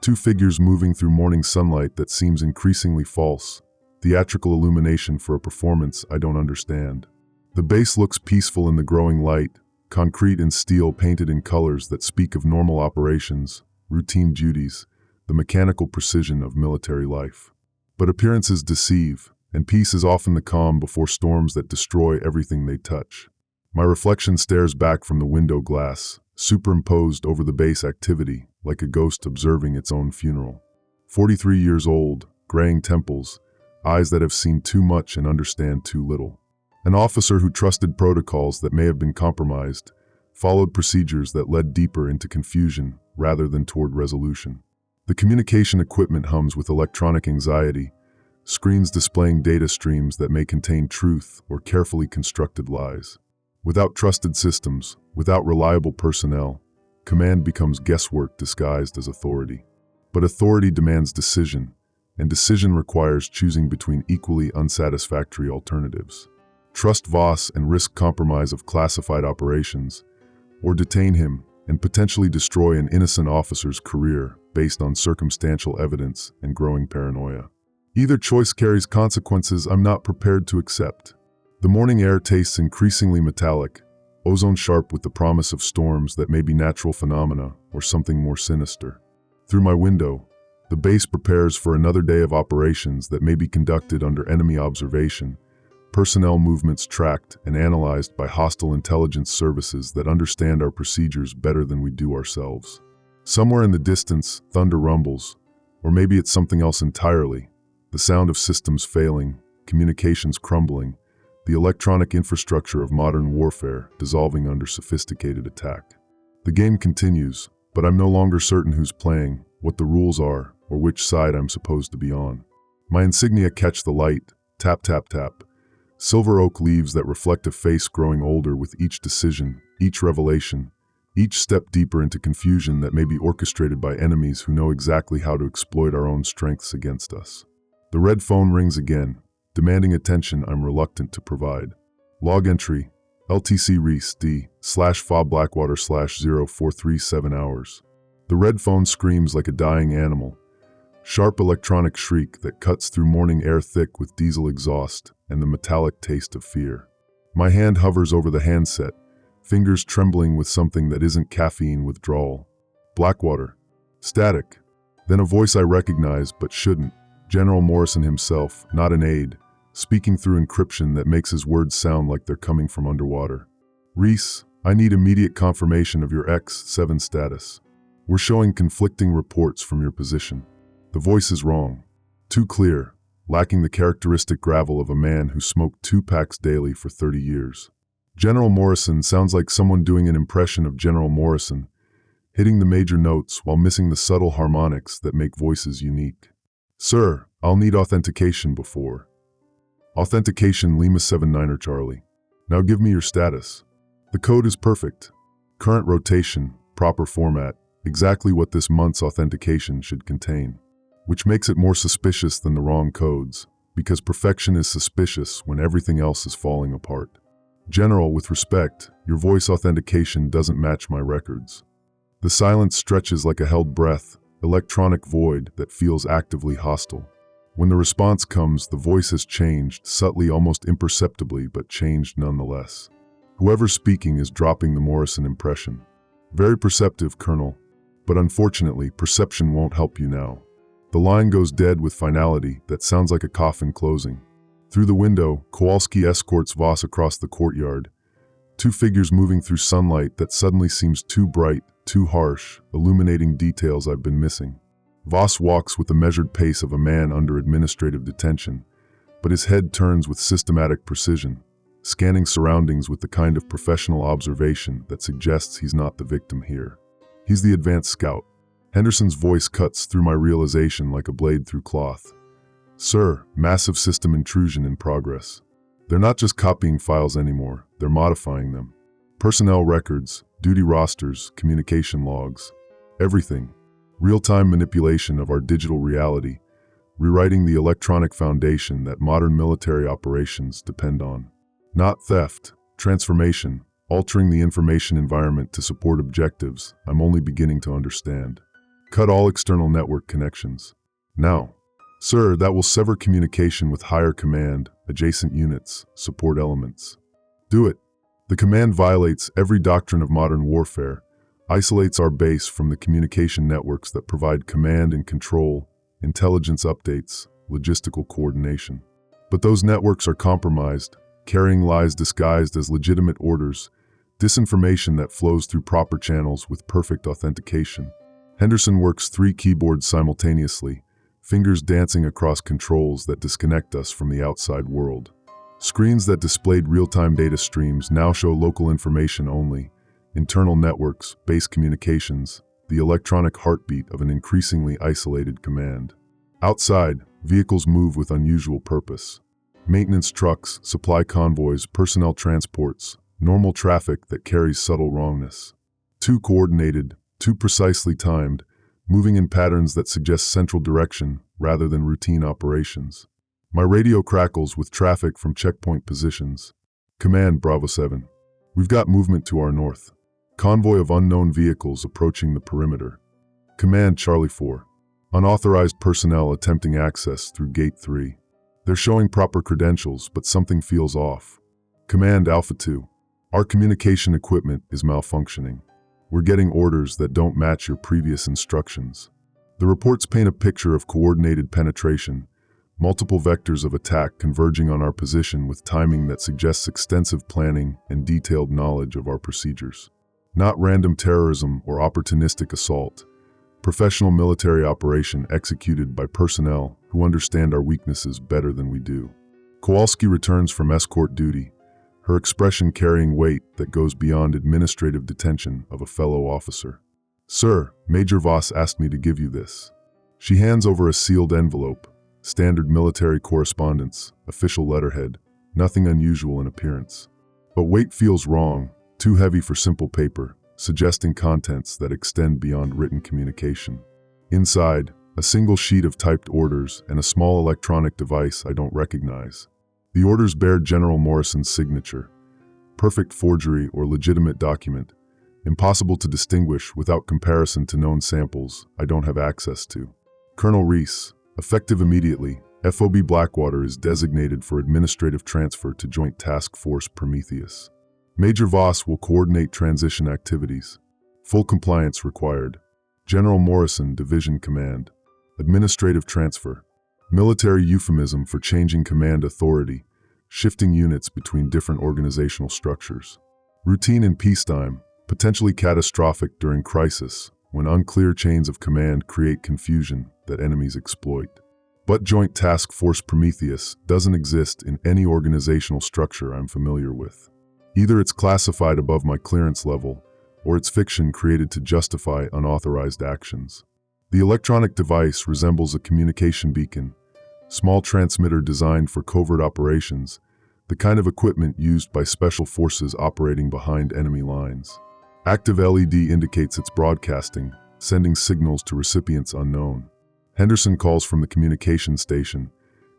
2 figures moving through morning sunlight that seems increasingly false, theatrical illumination for a performance I don't understand. The base looks peaceful in the growing light, concrete and steel painted in colors that speak of normal operations, routine duties, the mechanical precision of military life. But appearances deceive, and peace is often the calm before storms that destroy everything they touch. My reflection stares back from the window glass, superimposed over the base activity, like a ghost observing its own funeral. 43 years old, graying temples, eyes that have seen too much and understand too little. An officer who trusted protocols that may have been compromised, followed procedures that led deeper into confusion rather than toward resolution. The communication equipment hums with electronic anxiety, screens displaying data streams that may contain truth or carefully constructed lies. Without trusted systems, without reliable personnel, command becomes guesswork disguised as authority. But authority demands decision, and decision requires choosing between equally unsatisfactory alternatives. Trust Voss and risk compromise of classified operations, or detain him and potentially destroy an innocent officer's career based on circumstantial evidence and growing paranoia. Either choice carries consequences I'm not prepared to accept. The morning air tastes increasingly metallic, ozone sharp with the promise of storms that may be natural phenomena or something more sinister. Through my window, the base prepares for another day of operations that may be conducted under enemy observation, personnel movements tracked and analyzed by hostile intelligence services that understand our procedures better than we do ourselves. Somewhere in the distance, thunder rumbles, or maybe it's something else entirely. The sound of systems failing, communications crumbling, the electronic infrastructure of modern warfare dissolving under sophisticated attack. The game continues, but I'm no longer certain who's playing, what the rules are, or which side I'm supposed to be on. My insignia catch the light, tap tap tap. Silver oak leaves that reflect a face growing older with each decision, each revelation, each step deeper into confusion that may be orchestrated by enemies who know exactly how to exploit our own strengths against us. The red phone rings again, demanding attention I'm reluctant to provide. Log entry, LTC Reese D/FA Blackwater/0437 hours. The red phone screams like a dying animal. Sharp electronic shriek that cuts through morning air thick with diesel exhaust and the metallic taste of fear. My hand hovers over the handset, fingers trembling with something that isn't caffeine withdrawal. Blackwater. Static. Then a voice I recognize but shouldn't. General Morrison himself, not an aide, speaking through encryption that makes his words sound like they're coming from underwater. Reese, I need immediate confirmation of your X-7 status. We're showing conflicting reports from your position. The voice is wrong. Too clear, lacking the characteristic gravel of a man who smoked 2 packs daily for 30 years. General Morrison sounds like someone doing an impression of General Morrison, hitting the major notes while missing the subtle harmonics that make voices unique. Sir, I'll need authentication before. Authentication Lima 79er Charlie. Now give me your status. The code is perfect. Current rotation, proper format, exactly what this month's authentication should contain. Which makes it more suspicious than the wrong codes, because perfection is suspicious when everything else is falling apart. General, with respect, your voice authentication doesn't match my records. The silence stretches like a held breath, electronic void that feels actively hostile. When the response comes, the voice has changed, subtly, almost imperceptibly, but changed nonetheless. Whoever's speaking is dropping the Morrison impression. Very perceptive, Colonel, but unfortunately, perception won't help you now. The line goes dead with finality that sounds like a coffin closing. Through the window, Kowalski escorts Voss across the courtyard. 2 figures moving through sunlight that suddenly seems too bright, too harsh, illuminating details I've been missing. Voss walks with the measured pace of a man under administrative detention, but his head turns with systematic precision, scanning surroundings with the kind of professional observation that suggests he's not the victim here. He's the advanced scout. Henderson's voice cuts through my realization like a blade through cloth. Sir, massive system intrusion in progress. They're not just copying files anymore, they're modifying them. Personnel records, duty rosters, communication logs. Everything. Real-time manipulation of our digital reality, rewriting the electronic foundation that modern military operations depend on. Not theft, transformation, altering the information environment to support objectives I'm only beginning to understand. Cut all external network connections. Now. Sir, that will sever communication with higher command, adjacent units, support elements. Do it. The command violates every doctrine of modern warfare, isolates our base from the communication networks that provide command and control, intelligence updates, logistical coordination. But those networks are compromised, carrying lies disguised as legitimate orders, disinformation that flows through proper channels with perfect authentication. Henderson works 3 keyboards simultaneously, fingers dancing across controls that disconnect us from the outside world. Screens that displayed real-time data streams now show local information only, internal networks, base communications, the electronic heartbeat of an increasingly isolated command. Outside, vehicles move with unusual purpose. Maintenance trucks, supply convoys, personnel transports, normal traffic that carries subtle wrongness. Too coordinated, too precisely timed, moving in patterns that suggest central direction rather than routine operations. My radio crackles with traffic from checkpoint positions. Command Bravo 7. We've got movement to our north. Convoy of unknown vehicles approaching the perimeter. Command Charlie 4. Unauthorized personnel attempting access through Gate 3. They're showing proper credentials, but something feels off. Command Alpha 2. Our communication equipment is malfunctioning. We're getting orders that don't match your previous instructions. The reports paint a picture of coordinated penetration, multiple vectors of attack converging on our position with timing that suggests extensive planning and detailed knowledge of our procedures. Not random terrorism or opportunistic assault. Professional military operation executed by personnel who understand our weaknesses better than we do. Kowalski returns from escort duty, her expression carrying weight that goes beyond administrative detention of a fellow officer. Sir, Major Voss asked me to give you this. She hands over a sealed envelope, standard military correspondence, official letterhead, nothing unusual in appearance. But weight feels wrong, too heavy for simple paper, suggesting contents that extend beyond written communication. Inside, a single sheet of typed orders and a small electronic device I don't recognize. The orders bear General Morrison's signature. Perfect forgery or legitimate document, impossible to distinguish without comparison to known samples I don't have access to. Colonel Reese, effective immediately, FOB Blackwater is designated for administrative transfer to Joint Task Force Prometheus. Major Voss will coordinate transition activities. Full compliance required. General Morrison, Division Command. Administrative transfer. Military euphemism for changing command authority, shifting units between different organizational structures. Routine in peacetime, potentially catastrophic during crisis, when unclear chains of command create confusion that enemies exploit. But Joint Task Force Prometheus doesn't exist in any organizational structure I'm familiar with. Either it's classified above my clearance level, or it's fiction created to justify unauthorized actions. The electronic device resembles a communication beacon, small transmitter designed for covert operations, the kind of equipment used by special forces operating behind enemy lines. Active LED indicates it's broadcasting, sending signals to recipients unknown. Henderson calls from the communication station,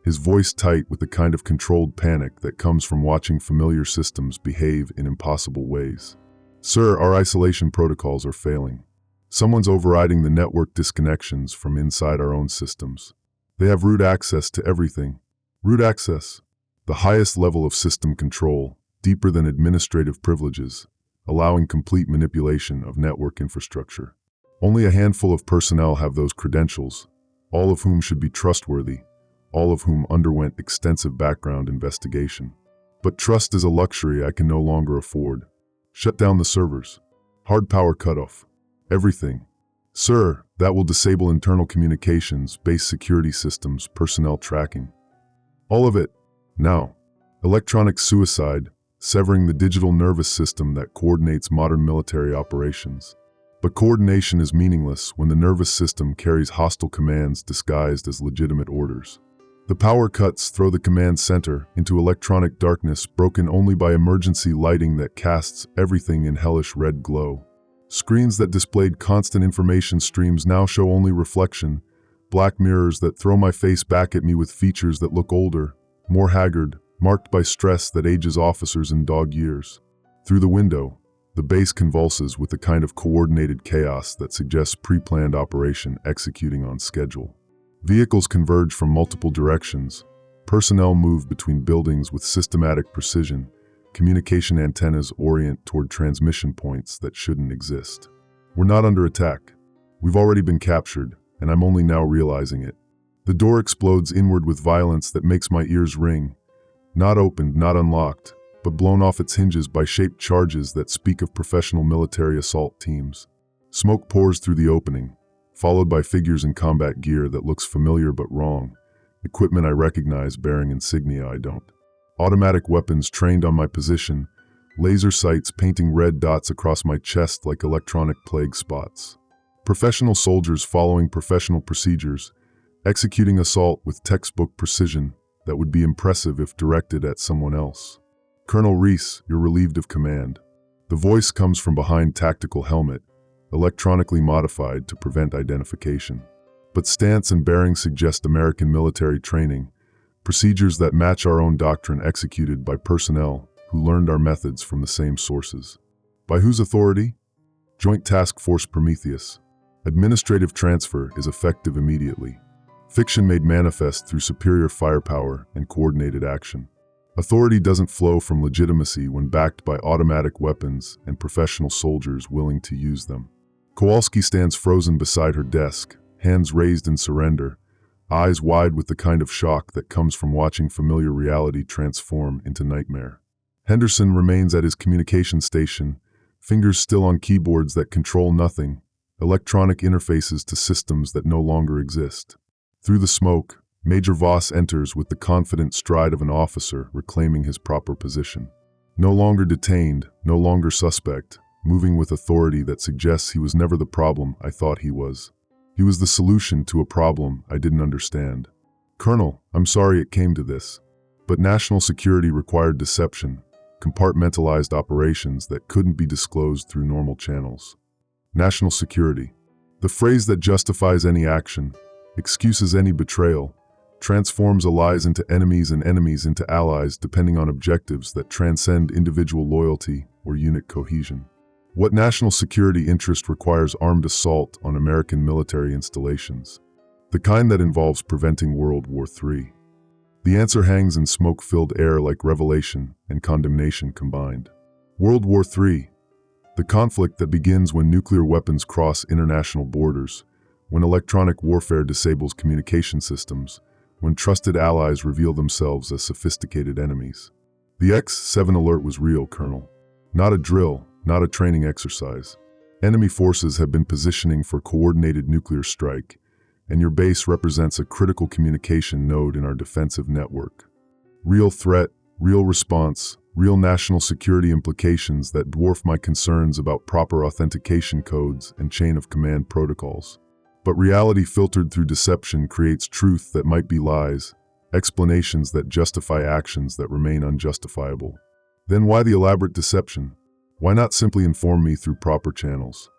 his voice tight with the kind of controlled panic that comes from watching familiar systems behave in impossible ways. Sir, our isolation protocols are failing. Someone's overriding the network disconnections from inside our own systems. They have root access to everything. Root access, the highest level of system control, deeper than administrative privileges, allowing complete manipulation of network infrastructure. Only a handful of personnel have those credentials, all of whom should be trustworthy, all of whom underwent extensive background investigation. But trust is a luxury I can no longer afford. Shut down the servers. Hard power cutoff. Everything. Sir, that will disable internal communications, base security systems, personnel tracking. All of it. Now. Electronic suicide, severing the digital nervous system that coordinates modern military operations. But coordination is meaningless when the nervous system carries hostile commands disguised as legitimate orders. The power cuts throw the command center into electronic darkness broken only by emergency lighting that casts everything in hellish red glow. Screens that displayed constant information streams now show only reflection, black mirrors that throw my face back at me with features that look older, more haggard, marked by stress that ages officers in dog years. Through the window, the base convulses with the kind of coordinated chaos that suggests pre-planned operation executing on schedule. Vehicles converge from multiple directions. Personnel move between buildings with systematic precision. Communication antennas orient toward transmission points that shouldn't exist. We're not under attack. We've already been captured, and I'm only now realizing it. The door explodes inward with violence that makes my ears ring. Not opened, not unlocked, but blown off its hinges by shaped charges that speak of professional military assault teams. Smoke pours through the opening, followed by figures in combat gear that looks familiar but wrong, equipment I recognize bearing insignia I don't. Automatic weapons trained on my position, laser sights painting red dots across my chest like electronic plague spots. Professional soldiers following professional procedures, executing assault with textbook precision that would be impressive if directed at someone else. Colonel Reese, you're relieved of command. The voice comes from behind tactical helmet, electronically modified to prevent identification. But stance and bearing suggest American military training, procedures that match our own doctrine executed by personnel who learned our methods from the same sources. By whose authority? Joint Task Force Prometheus. Administrative transfer is effective immediately. Fiction made manifest through superior firepower and coordinated action. Authority doesn't flow from legitimacy when backed by automatic weapons and professional soldiers willing to use them. Kowalski stands frozen beside her desk, hands raised in surrender, eyes wide with the kind of shock that comes from watching familiar reality transform into nightmare. Henderson remains at his communication station, fingers still on keyboards that control nothing, electronic interfaces to systems that no longer exist. Through the smoke, Major Voss enters with the confident stride of an officer reclaiming his proper position. No longer detained, no longer suspect, moving with authority that suggests he was never the problem I thought he was. He was the solution to a problem I didn't understand. Colonel, I'm sorry it came to this, but national security required deception, compartmentalized operations that couldn't be disclosed through normal channels. National security. The phrase that justifies any action, excuses any betrayal, transforms allies into enemies and enemies into allies depending on objectives that transcend individual loyalty or unit cohesion. What national security interest requires armed assault on American military installations? The kind that involves preventing World War III. The answer hangs in smoke-filled air like revelation and condemnation combined. World War III, the conflict that begins when nuclear weapons cross international borders, when electronic warfare disables communication systems, when trusted allies reveal themselves as sophisticated enemies. The X-7 alert was real, Colonel. Not a drill, not a training exercise. Enemy forces have been positioning for coordinated nuclear strike, and your base represents a critical communication node in our defensive network. Real threat, real response, real national security implications that dwarf my concerns about proper authentication codes and chain of command protocols. But reality filtered through deception creates truth that might be lies, explanations that justify actions that remain unjustifiable. Then why the elaborate deception? Why not simply inform me through proper channels?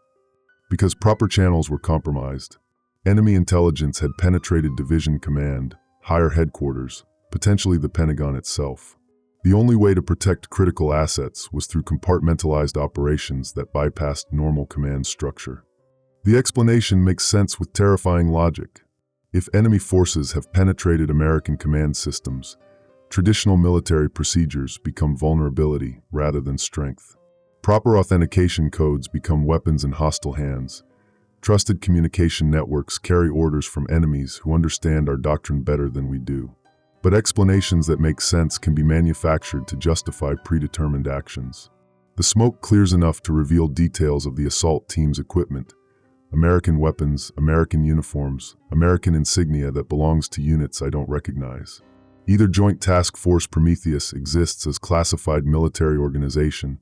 Because proper channels were compromised. Enemy intelligence had penetrated division command, higher headquarters, potentially the Pentagon itself. The only way to protect critical assets was through compartmentalized operations that bypassed normal command structure. The explanation makes sense with terrifying logic. If enemy forces have penetrated American command systems, traditional military procedures become vulnerability rather than strength. Proper authentication codes become weapons in hostile hands. Trusted communication networks carry orders from enemies who understand our doctrine better than we do. But explanations that make sense can be manufactured to justify predetermined actions. The smoke clears enough to reveal details of the assault team's equipment. American weapons, American uniforms, American insignia that belongs to units I don't recognize. Either Joint Task Force Prometheus exists as classified military organization,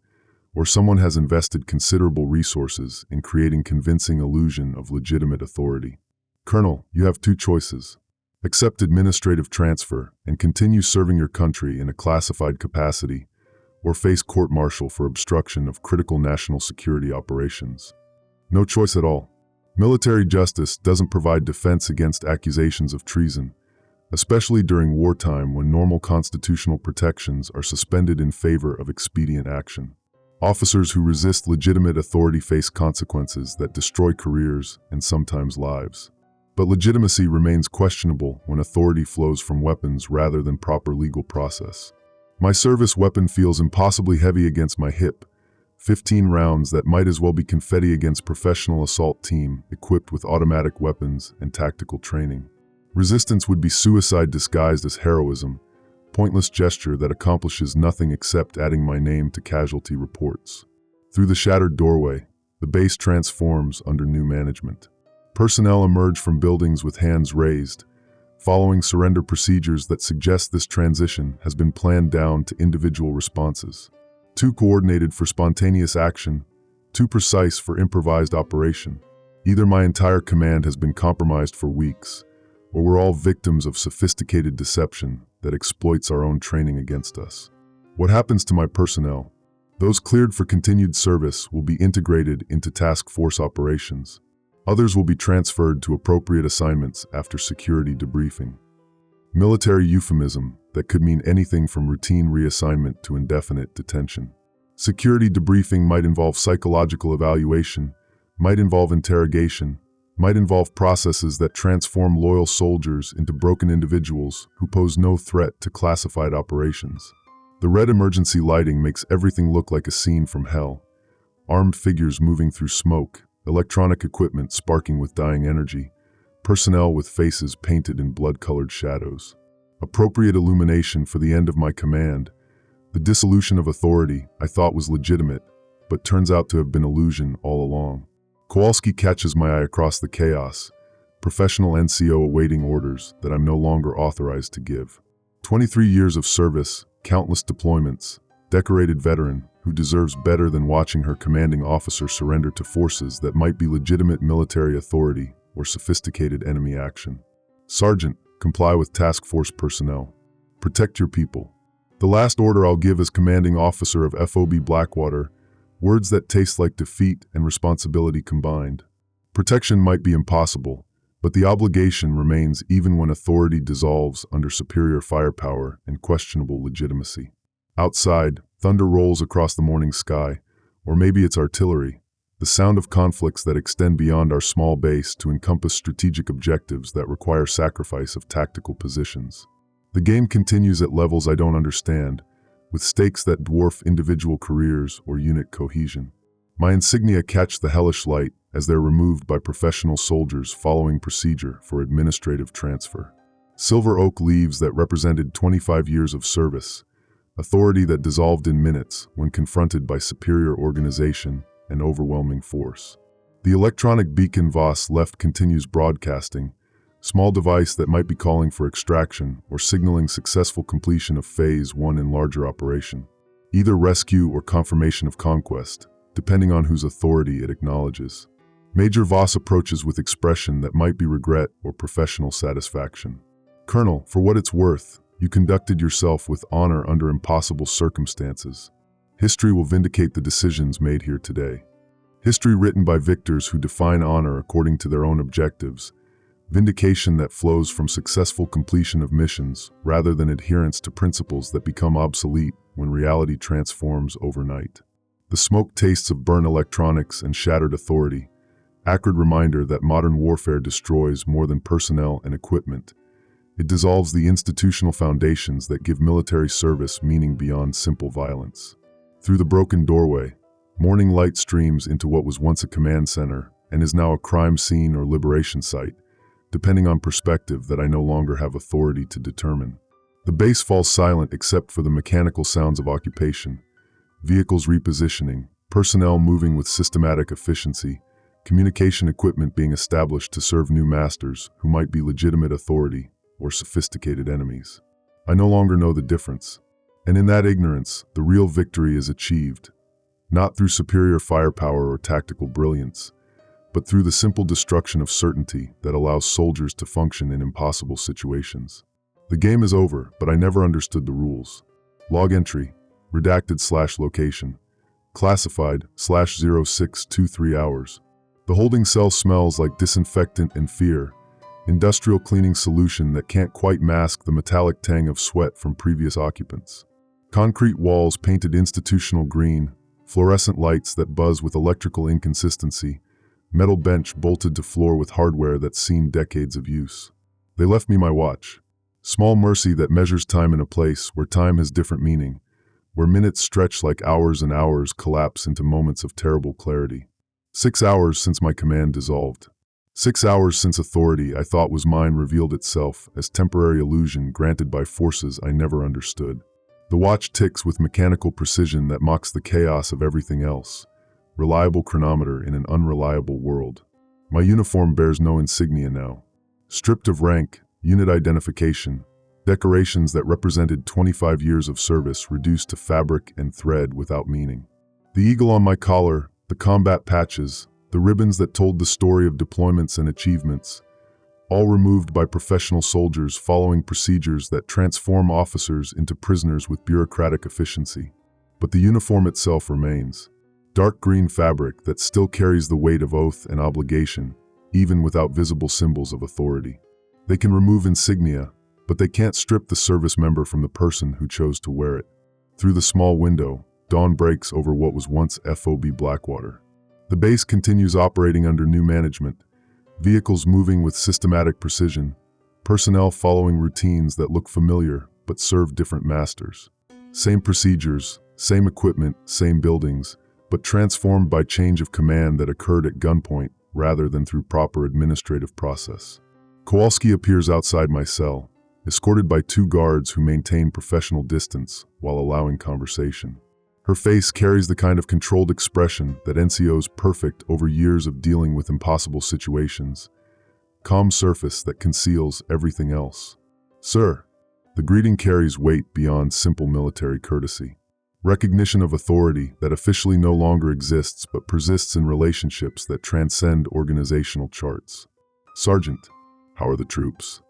or someone has invested considerable resources in creating convincing illusion of legitimate authority. Colonel, you have two choices. Accept administrative transfer and continue serving your country in a classified capacity, or face court-martial for obstruction of critical national security operations. No choice at all. Military justice doesn't provide defense against accusations of treason, especially during wartime when normal constitutional protections are suspended in favor of expedient action. Officers who resist legitimate authority face consequences that destroy careers and sometimes lives. But legitimacy remains questionable when authority flows from weapons rather than proper legal process. My service weapon feels impossibly heavy against my hip, 15 rounds that might as well be confetti against professional assault team equipped with automatic weapons and tactical training. Resistance would be suicide disguised as heroism, pointless gesture that accomplishes nothing except adding my name to casualty reports. Through the shattered doorway, the base transforms under new management. Personnel emerge from buildings with hands raised, following surrender procedures that suggest this transition has been planned down to individual responses. Too coordinated for spontaneous action, too precise for improvised operation. Either my entire command has been compromised for weeks, or we're all victims of sophisticated deception that exploits our own training against us. What happens to my personnel? Those cleared for continued service will be integrated into task force operations. Others will be transferred to appropriate assignments after security debriefing. Military euphemism that could mean anything from routine reassignment to indefinite detention. Security debriefing might involve psychological evaluation, might involve interrogation, might involve processes that transform loyal soldiers into broken individuals who pose no threat to classified operations. The red emergency lighting makes everything look like a scene from hell. Armed figures moving through smoke, electronic equipment sparking with dying energy, personnel with faces painted in blood-colored shadows. Appropriate illumination for the end of my command. The dissolution of authority I thought was legitimate, but turns out to have been illusion all along. Kowalski catches my eye across the chaos. Professional NCO awaiting orders that I'm no longer authorized to give. 23 years of service, countless deployments, decorated veteran who deserves better than watching her commanding officer surrender to forces that might be legitimate military authority or sophisticated enemy action. Sergeant, comply with task force personnel. Protect your people. The last order I'll give as commanding officer of FOB Blackwater, words that taste like defeat and responsibility combined. Protection might be impossible, but the obligation remains even when authority dissolves under superior firepower and questionable legitimacy. Outside, thunder rolls across the morning sky, or maybe it's artillery, the sound of conflicts that extend beyond our small base to encompass strategic objectives that require sacrifice of tactical positions. The game continues at levels I don't understand, with stakes that dwarf individual careers or unit cohesion. My insignia catch the hellish light as they're removed by professional soldiers following procedure for administrative transfer. Silver oak leaves that represented 25 years of service, authority that dissolved in minutes when confronted by superior organization and overwhelming force. The electronic beacon Voss left continues broadcasting, small device that might be calling for extraction or signaling successful completion of Phase 1 in larger operation. Either rescue or confirmation of conquest, depending on whose authority it acknowledges. Major Voss approaches with expression that might be regret or professional satisfaction. Colonel, for what it's worth, you conducted yourself with honor under impossible circumstances. History will vindicate the decisions made here today. History written by victors who define honor according to their own objectives. Vindication that flows from successful completion of missions rather than adherence to principles that become obsolete when reality transforms overnight. The smoke tastes of burnt electronics and shattered authority. Acrid reminder that modern warfare destroys more than personnel and equipment. It dissolves the institutional foundations that give military service meaning beyond simple violence. Through the broken doorway, morning light streams into what was once a command center and is now a crime scene or liberation site, depending on perspective that I no longer have authority to determine. The base falls silent except for the mechanical sounds of occupation, vehicles repositioning, personnel moving with systematic efficiency, communication equipment being established to serve new masters who might be legitimate authority or sophisticated enemies. I no longer know the difference, and in that ignorance, the real victory is achieved, not through superior firepower or tactical brilliance, but through the simple destruction of certainty that allows soldiers to function in impossible situations. The game is over, but I never understood the rules. Log entry, redacted/location, classified /0623 hours. The holding cell smells like disinfectant and fear, industrial cleaning solution that can't quite mask the metallic tang of sweat from previous occupants. Concrete walls painted institutional green, fluorescent lights that buzz with electrical inconsistency, metal bench bolted to floor with hardware that's seen decades of use. They left me my watch. Small mercy that measures time in a place where time has different meaning, where minutes stretch like hours and hours collapse into moments of terrible clarity. 6 hours since my command dissolved. 6 hours since authority I thought was mine revealed itself as temporary illusion granted by forces I never understood. The watch ticks with mechanical precision that mocks the chaos of everything else. Reliable chronometer in an unreliable world. My uniform bears no insignia now. Stripped of rank, unit identification, decorations that represented 25 years of service reduced to fabric and thread without meaning. The eagle on my collar, the combat patches, the ribbons that told the story of deployments and achievements, all removed by professional soldiers following procedures that transform officers into prisoners with bureaucratic efficiency. But the uniform itself remains. Dark green fabric that still carries the weight of oath and obligation, even without visible symbols of authority. They can remove insignia, but they can't strip the service member from the person who chose to wear it. Through the small window, dawn breaks over what was once FOB Blackwater. The base continues operating under new management, vehicles moving with systematic precision, personnel following routines that look familiar but serve different masters. Same procedures, same equipment, same buildings, but transformed by change of command that occurred at gunpoint rather than through proper administrative process. Kowalski appears outside my cell, escorted by 2 guards who maintain professional distance while allowing conversation. Her face carries the kind of controlled expression that NCOs perfect over years of dealing with impossible situations. Calm surface that conceals everything else. Sir, the greeting carries weight beyond simple military courtesy. Recognition of authority that officially no longer exists but persists in relationships that transcend organizational charts. Sergeant, how are the troops?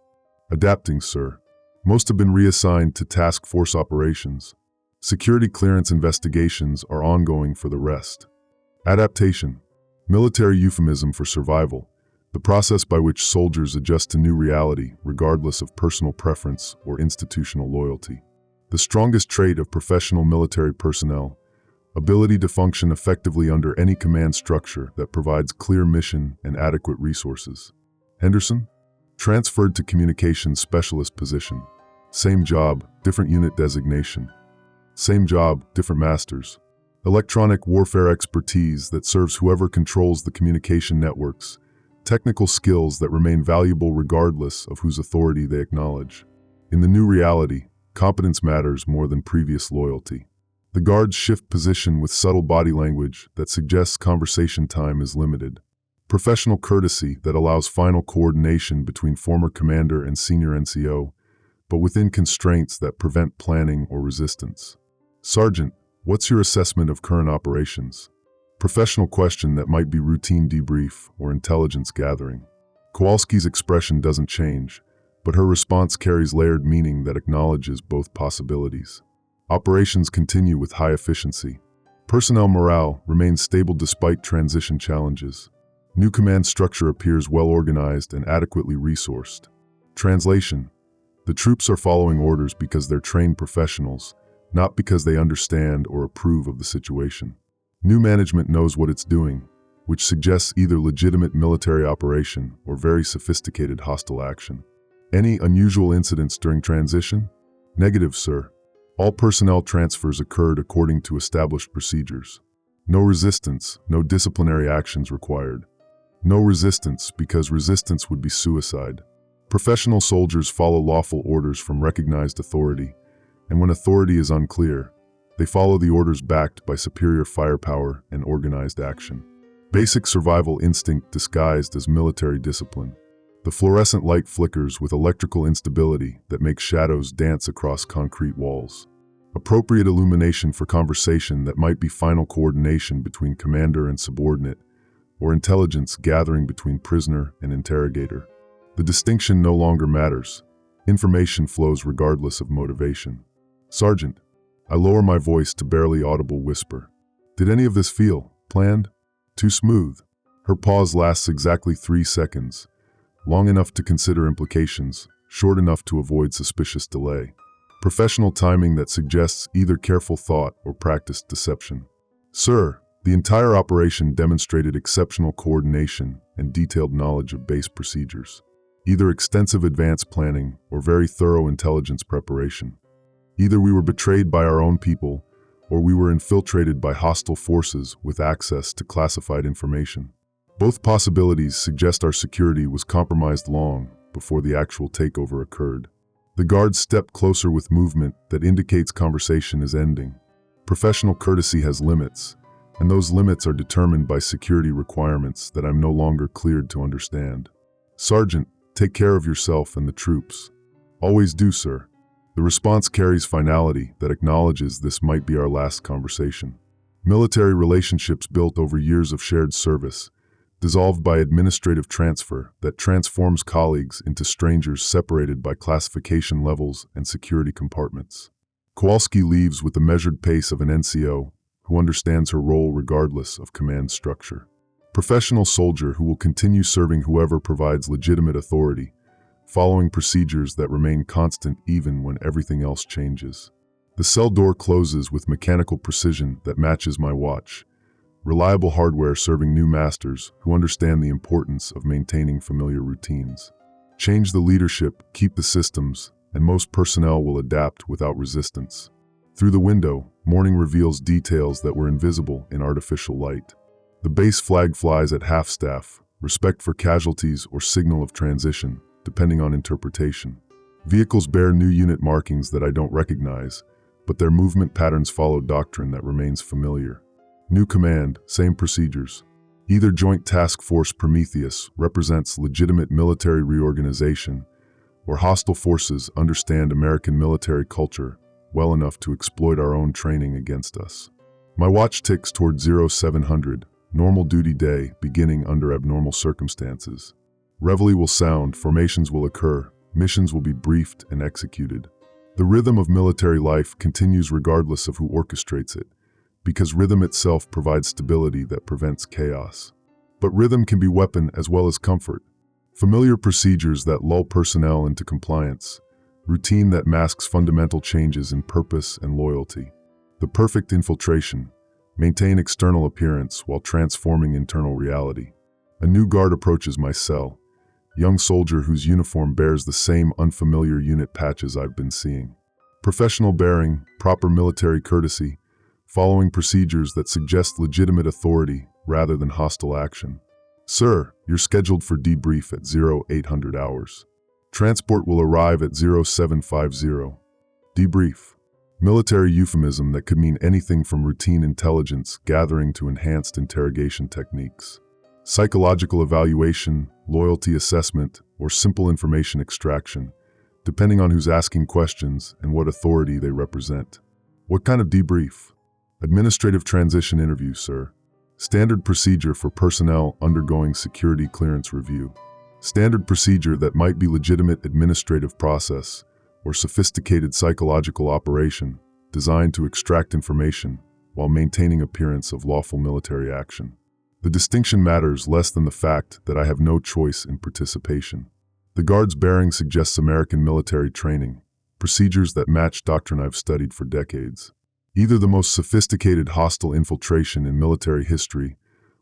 Adapting, sir. Most have been reassigned to task force operations. Security clearance investigations are ongoing for the rest. Adaptation, military euphemism for survival, the process by which soldiers adjust to new reality regardless of personal preference or institutional loyalty. The strongest trait of professional military personnel, ability to function effectively under any command structure that provides clear mission and adequate resources. Henderson, transferred to communications specialist position. Same job, different unit designation. Same job, different masters. Electronic warfare expertise that serves whoever controls the communication networks. Technical skills that remain valuable regardless of whose authority they acknowledge. In the new reality, competence matters more than previous loyalty. The guards shift position with subtle body language that suggests conversation time is limited. Professional courtesy that allows final coordination between former commander and senior NCO, but within constraints that prevent planning or resistance. Sergeant, what's your assessment of current operations? Professional question that might be routine debrief or intelligence gathering. Kowalski's expression doesn't change, but her response carries layered meaning that acknowledges both possibilities. Operations continue with high efficiency. Personnel morale remains stable despite transition challenges. New command structure appears well organized and adequately resourced. Translation: the troops are following orders because they're trained professionals, not because they understand or approve of the situation. New management knows what it's doing, which suggests either legitimate military operation or very sophisticated hostile action. Any unusual incidents during transition? Negative, sir. All personnel transfers occurred according to established procedures. No resistance, no disciplinary actions required. No resistance because resistance would be suicide. Professional soldiers follow lawful orders from recognized authority, and when authority is unclear, they follow the orders backed by superior firepower and organized action. Basic survival instinct disguised as military discipline. The fluorescent light flickers with electrical instability that makes shadows dance across concrete walls. Appropriate illumination for conversation that might be final coordination between commander and subordinate, or intelligence gathering between prisoner and interrogator. The distinction no longer matters. Information flows regardless of motivation. Sergeant, I lower my voice to barely audible whisper. Did any of this feel planned? Too smooth? Her pause lasts exactly 3 seconds, long enough to consider implications, short enough to avoid suspicious delay. Professional timing that suggests either careful thought or practiced deception. Sir, the entire operation demonstrated exceptional coordination and detailed knowledge of base procedures. Either extensive advanced planning or very thorough intelligence preparation. Either we were betrayed by our own people, or we were infiltrated by hostile forces with access to classified information. Both possibilities suggest our security was compromised long before the actual takeover occurred. The guards step closer with movement that indicates conversation is ending. Professional courtesy has limits, and those limits are determined by security requirements that I'm no longer cleared to understand. Sergeant, take care of yourself and the troops. Always do, sir. The response carries finality that acknowledges this might be our last conversation. Military relationships built over years of shared service, dissolved by administrative transfer that transforms colleagues into strangers separated by classification levels and security compartments. Kowalski leaves with the measured pace of an NCO who understands her role regardless of command structure. Professional soldier who will continue serving whoever provides legitimate authority, following procedures that remain constant even when everything else changes. The cell door closes with mechanical precision that matches my watch. Reliable hardware serving new masters who understand the importance of maintaining familiar routines. Change the leadership, keep the systems, and most personnel will adapt without resistance. Through the window, morning reveals details that were invisible in artificial light. The base flag flies at half-staff, respect for casualties or signal of transition, depending on interpretation. Vehicles bear new unit markings that I don't recognize, but their movement patterns follow doctrine that remains familiar. New command, same procedures. Either Joint Task Force Prometheus represents legitimate military reorganization, or hostile forces understand American military culture well enough to exploit our own training against us. My watch ticks toward 0700, normal duty day beginning under abnormal circumstances. Reveille will sound, formations will occur, missions will be briefed and executed. The rhythm of military life continues regardless of who orchestrates it, because rhythm itself provides stability that prevents chaos. But rhythm can be weapon as well as comfort. Familiar procedures that lull personnel into compliance, routine that masks fundamental changes in purpose and loyalty. The perfect infiltration, maintain external appearance while transforming internal reality. A new guard approaches my cell, young soldier whose uniform bears the same unfamiliar unit patches I've been seeing. Professional bearing, proper military courtesy, following procedures that suggest legitimate authority rather than hostile action. Sir, you're scheduled for debrief at 0800 hours. Transport will arrive at 0750. Debrief. Military euphemism that could mean anything from routine intelligence gathering to enhanced interrogation techniques. Psychological evaluation, loyalty assessment, or simple information extraction, depending on who's asking questions and what authority they represent. What kind of debrief? Administrative transition interview, sir. Standard procedure for personnel undergoing security clearance review. Standard procedure that might be legitimate administrative process or sophisticated psychological operation designed to extract information while maintaining appearance of lawful military action. The distinction matters less than the fact that I have no choice in participation. The guard's bearing suggests American military training, procedures that match doctrine I've studied for decades. Either the most sophisticated hostile infiltration in military history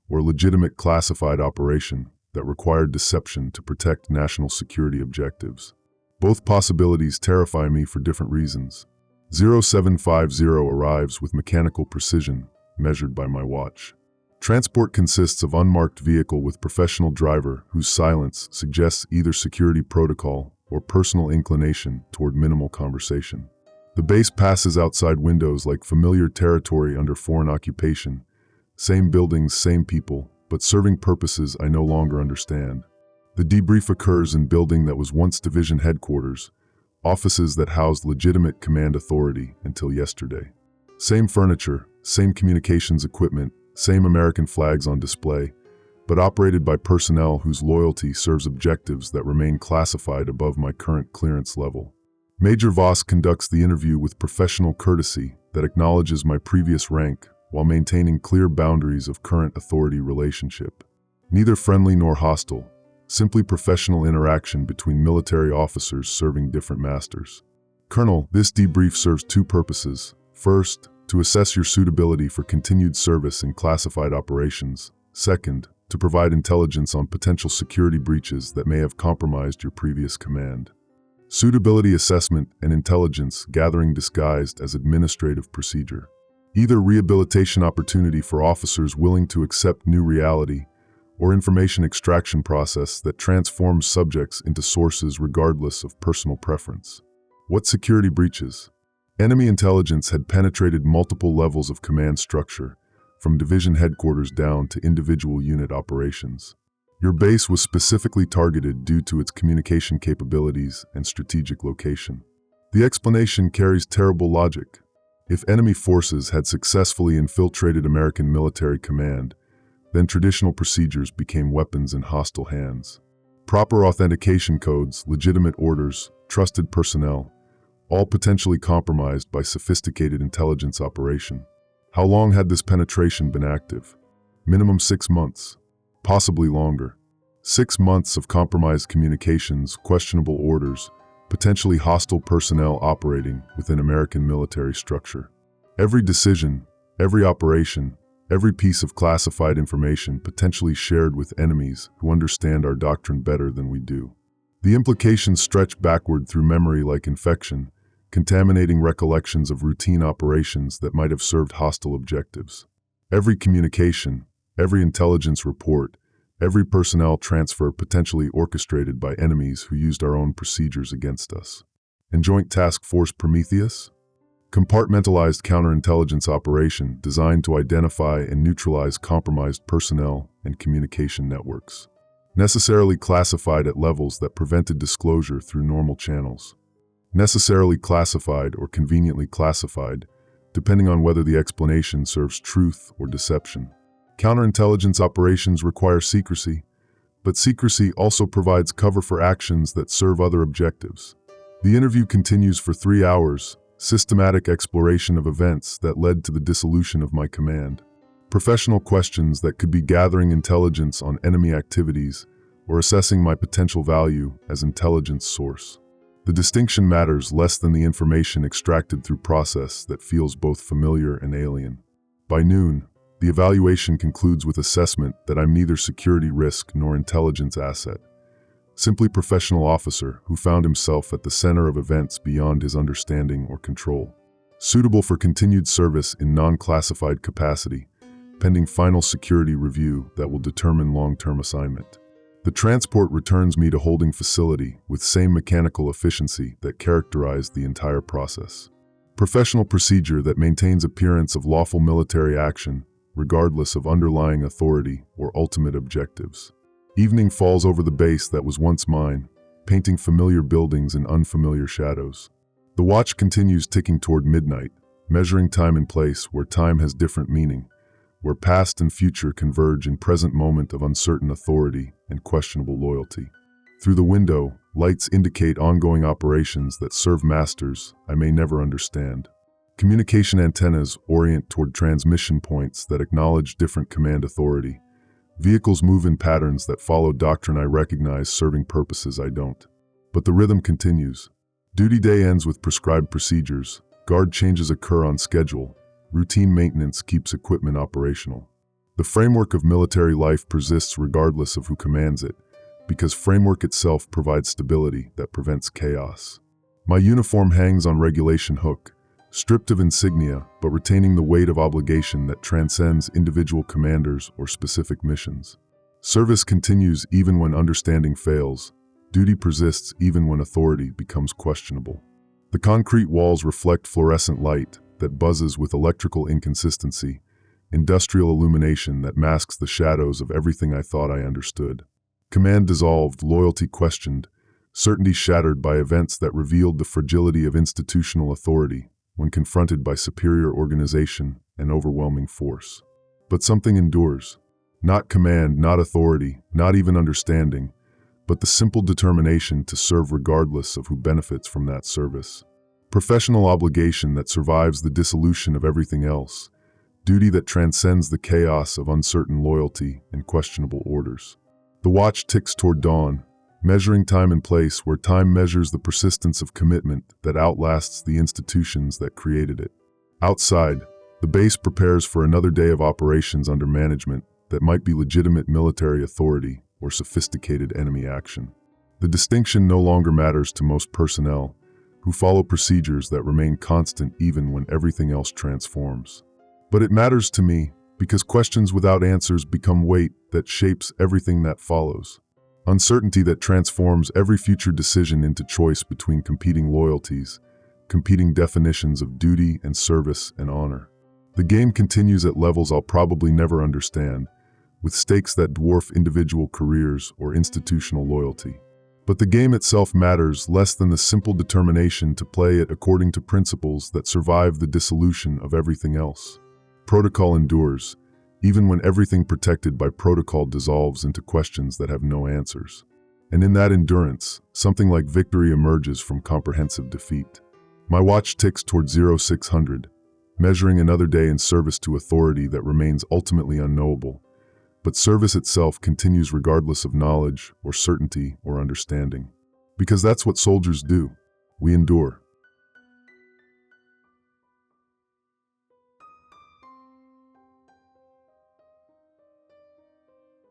or legitimate classified operation that required deception to protect national security objectives. Both possibilities terrify me for different reasons. 0750 arrives with mechanical precision, measured by my watch. Transport consists of unmarked vehicle with professional driver whose silence suggests either security protocol or personal inclination toward minimal conversation. The base passes outside windows like familiar territory under foreign occupation. Same buildings, same people, but serving purposes I no longer understand. The debrief occurs in building that was once division headquarters, offices that housed legitimate command authority until yesterday. Same furniture, same communications equipment, same American flags on display, but operated by personnel whose loyalty serves objectives that remain classified above my current clearance level. Major Voss conducts the interview with professional courtesy that acknowledges my previous rank while maintaining clear boundaries of current authority relationship. Neither friendly nor hostile, simply professional interaction between military officers serving different masters. Colonel, this debrief serves two purposes. First, to assess your suitability for continued service in classified operations. Second, to provide intelligence on potential security breaches that may have compromised your previous command. Suitability assessment and intelligence gathering disguised as administrative procedure. Either rehabilitation opportunity for officers willing to accept new reality, or information extraction process that transforms subjects into sources regardless of personal preference. What security breaches? Enemy intelligence had penetrated multiple levels of command structure, from division headquarters down to individual unit operations. Your base was specifically targeted due to its communication capabilities and strategic location. The explanation carries terrible logic. If enemy forces had successfully infiltrated American military command, Then traditional procedures became weapons in hostile hands. Proper authentication codes, legitimate orders, trusted personnel, all potentially compromised by sophisticated intelligence operation. How long had this penetration been active? Minimum 6 months, possibly longer. 6 months of compromised communications, questionable orders, potentially hostile personnel operating within American military structure. Every decision, every operation, every piece of classified information potentially shared with enemies who understand our doctrine better than we do. The implications stretch backward through memory like infection, contaminating recollections of routine operations that might have served hostile objectives. Every communication, every intelligence report, every personnel transfer potentially orchestrated by enemies who used our own procedures against us. And Joint Task Force Prometheus? Compartmentalized counterintelligence operation designed to identify and neutralize compromised personnel and communication networks. Necessarily classified at levels that prevented disclosure through normal channels. Necessarily classified or conveniently classified, depending on whether the explanation serves truth or deception. Counterintelligence operations require secrecy, but secrecy also provides cover for actions that serve other objectives. The interview continues for 3 hours, systematic exploration of events that led to the dissolution of my command. Professional questions that could be gathering intelligence on enemy activities or assessing my potential value as intelligence source. The distinction matters less than the information extracted through process that feels both familiar and alien. By noon, the evaluation concludes with assessment that I'm neither security risk nor intelligence asset, simply professional officer who found himself at the center of events beyond his understanding or control. Suitable for continued service in non-classified capacity, pending final security review that will determine long-term assignment. The transport returns me to holding facility with same mechanical efficiency that characterized the entire process. Professional procedure that maintains appearance of lawful military action, regardless of underlying authority or ultimate objectives. Evening falls over the base that was once mine, painting familiar buildings in unfamiliar shadows. The watch continues ticking toward midnight, measuring time and place where time has different meaning, where past and future converge in present moment of uncertain authority and questionable loyalty. Through the window, lights indicate ongoing operations that serve masters I may never understand. Communication antennas orient toward transmission points that acknowledge different command authority. Vehicles move in patterns that follow doctrine I recognize serving purposes I don't. But the rhythm continues. Duty day ends with prescribed procedures, guard changes occur on schedule, routine maintenance keeps equipment operational. The framework of military life persists regardless of who commands it, because framework itself provides stability that prevents chaos. My uniform hangs on regulation hook, stripped of insignia but retaining the weight of obligation that transcends individual commanders or specific missions. Service continues even when understanding fails. Duty persists even when authority becomes questionable. The concrete walls reflect fluorescent light that buzzes with electrical inconsistency, industrial illumination that masks the shadows of everything I thought I understood. Command dissolved, loyalty questioned, certainty shattered by events that revealed the fragility of institutional authority when confronted by superior organization and overwhelming force. But something endures. Not command, not authority, not even understanding, but the simple determination to serve regardless of who benefits from that service. Professional obligation that survives the dissolution of everything else. Duty that transcends the chaos of uncertain loyalty and questionable orders. The watch ticks toward dawn, measuring time and place where time measures the persistence of commitment that outlasts the institutions that created it. Outside, the base prepares for another day of operations under management that might be legitimate military authority or sophisticated enemy action. The distinction no longer matters to most personnel, who follow procedures that remain constant even when everything else transforms. But it matters to me because questions without answers become weight that shapes everything that follows. Uncertainty that transforms every future decision into choice between competing loyalties, competing definitions of duty and service and honor. The game continues at levels I'll probably never understand, with stakes that dwarf individual careers or institutional loyalty. But the game itself matters less than the simple determination to play it according to principles that survive the dissolution of everything else. Protocol endures, even when everything protected by protocol dissolves into questions that have no answers. And in that endurance, something like victory emerges from comprehensive defeat. My watch ticks toward 0600, measuring another day in service to authority that remains ultimately unknowable. But service itself continues regardless of knowledge or certainty or understanding. Because that's what soldiers do. We endure.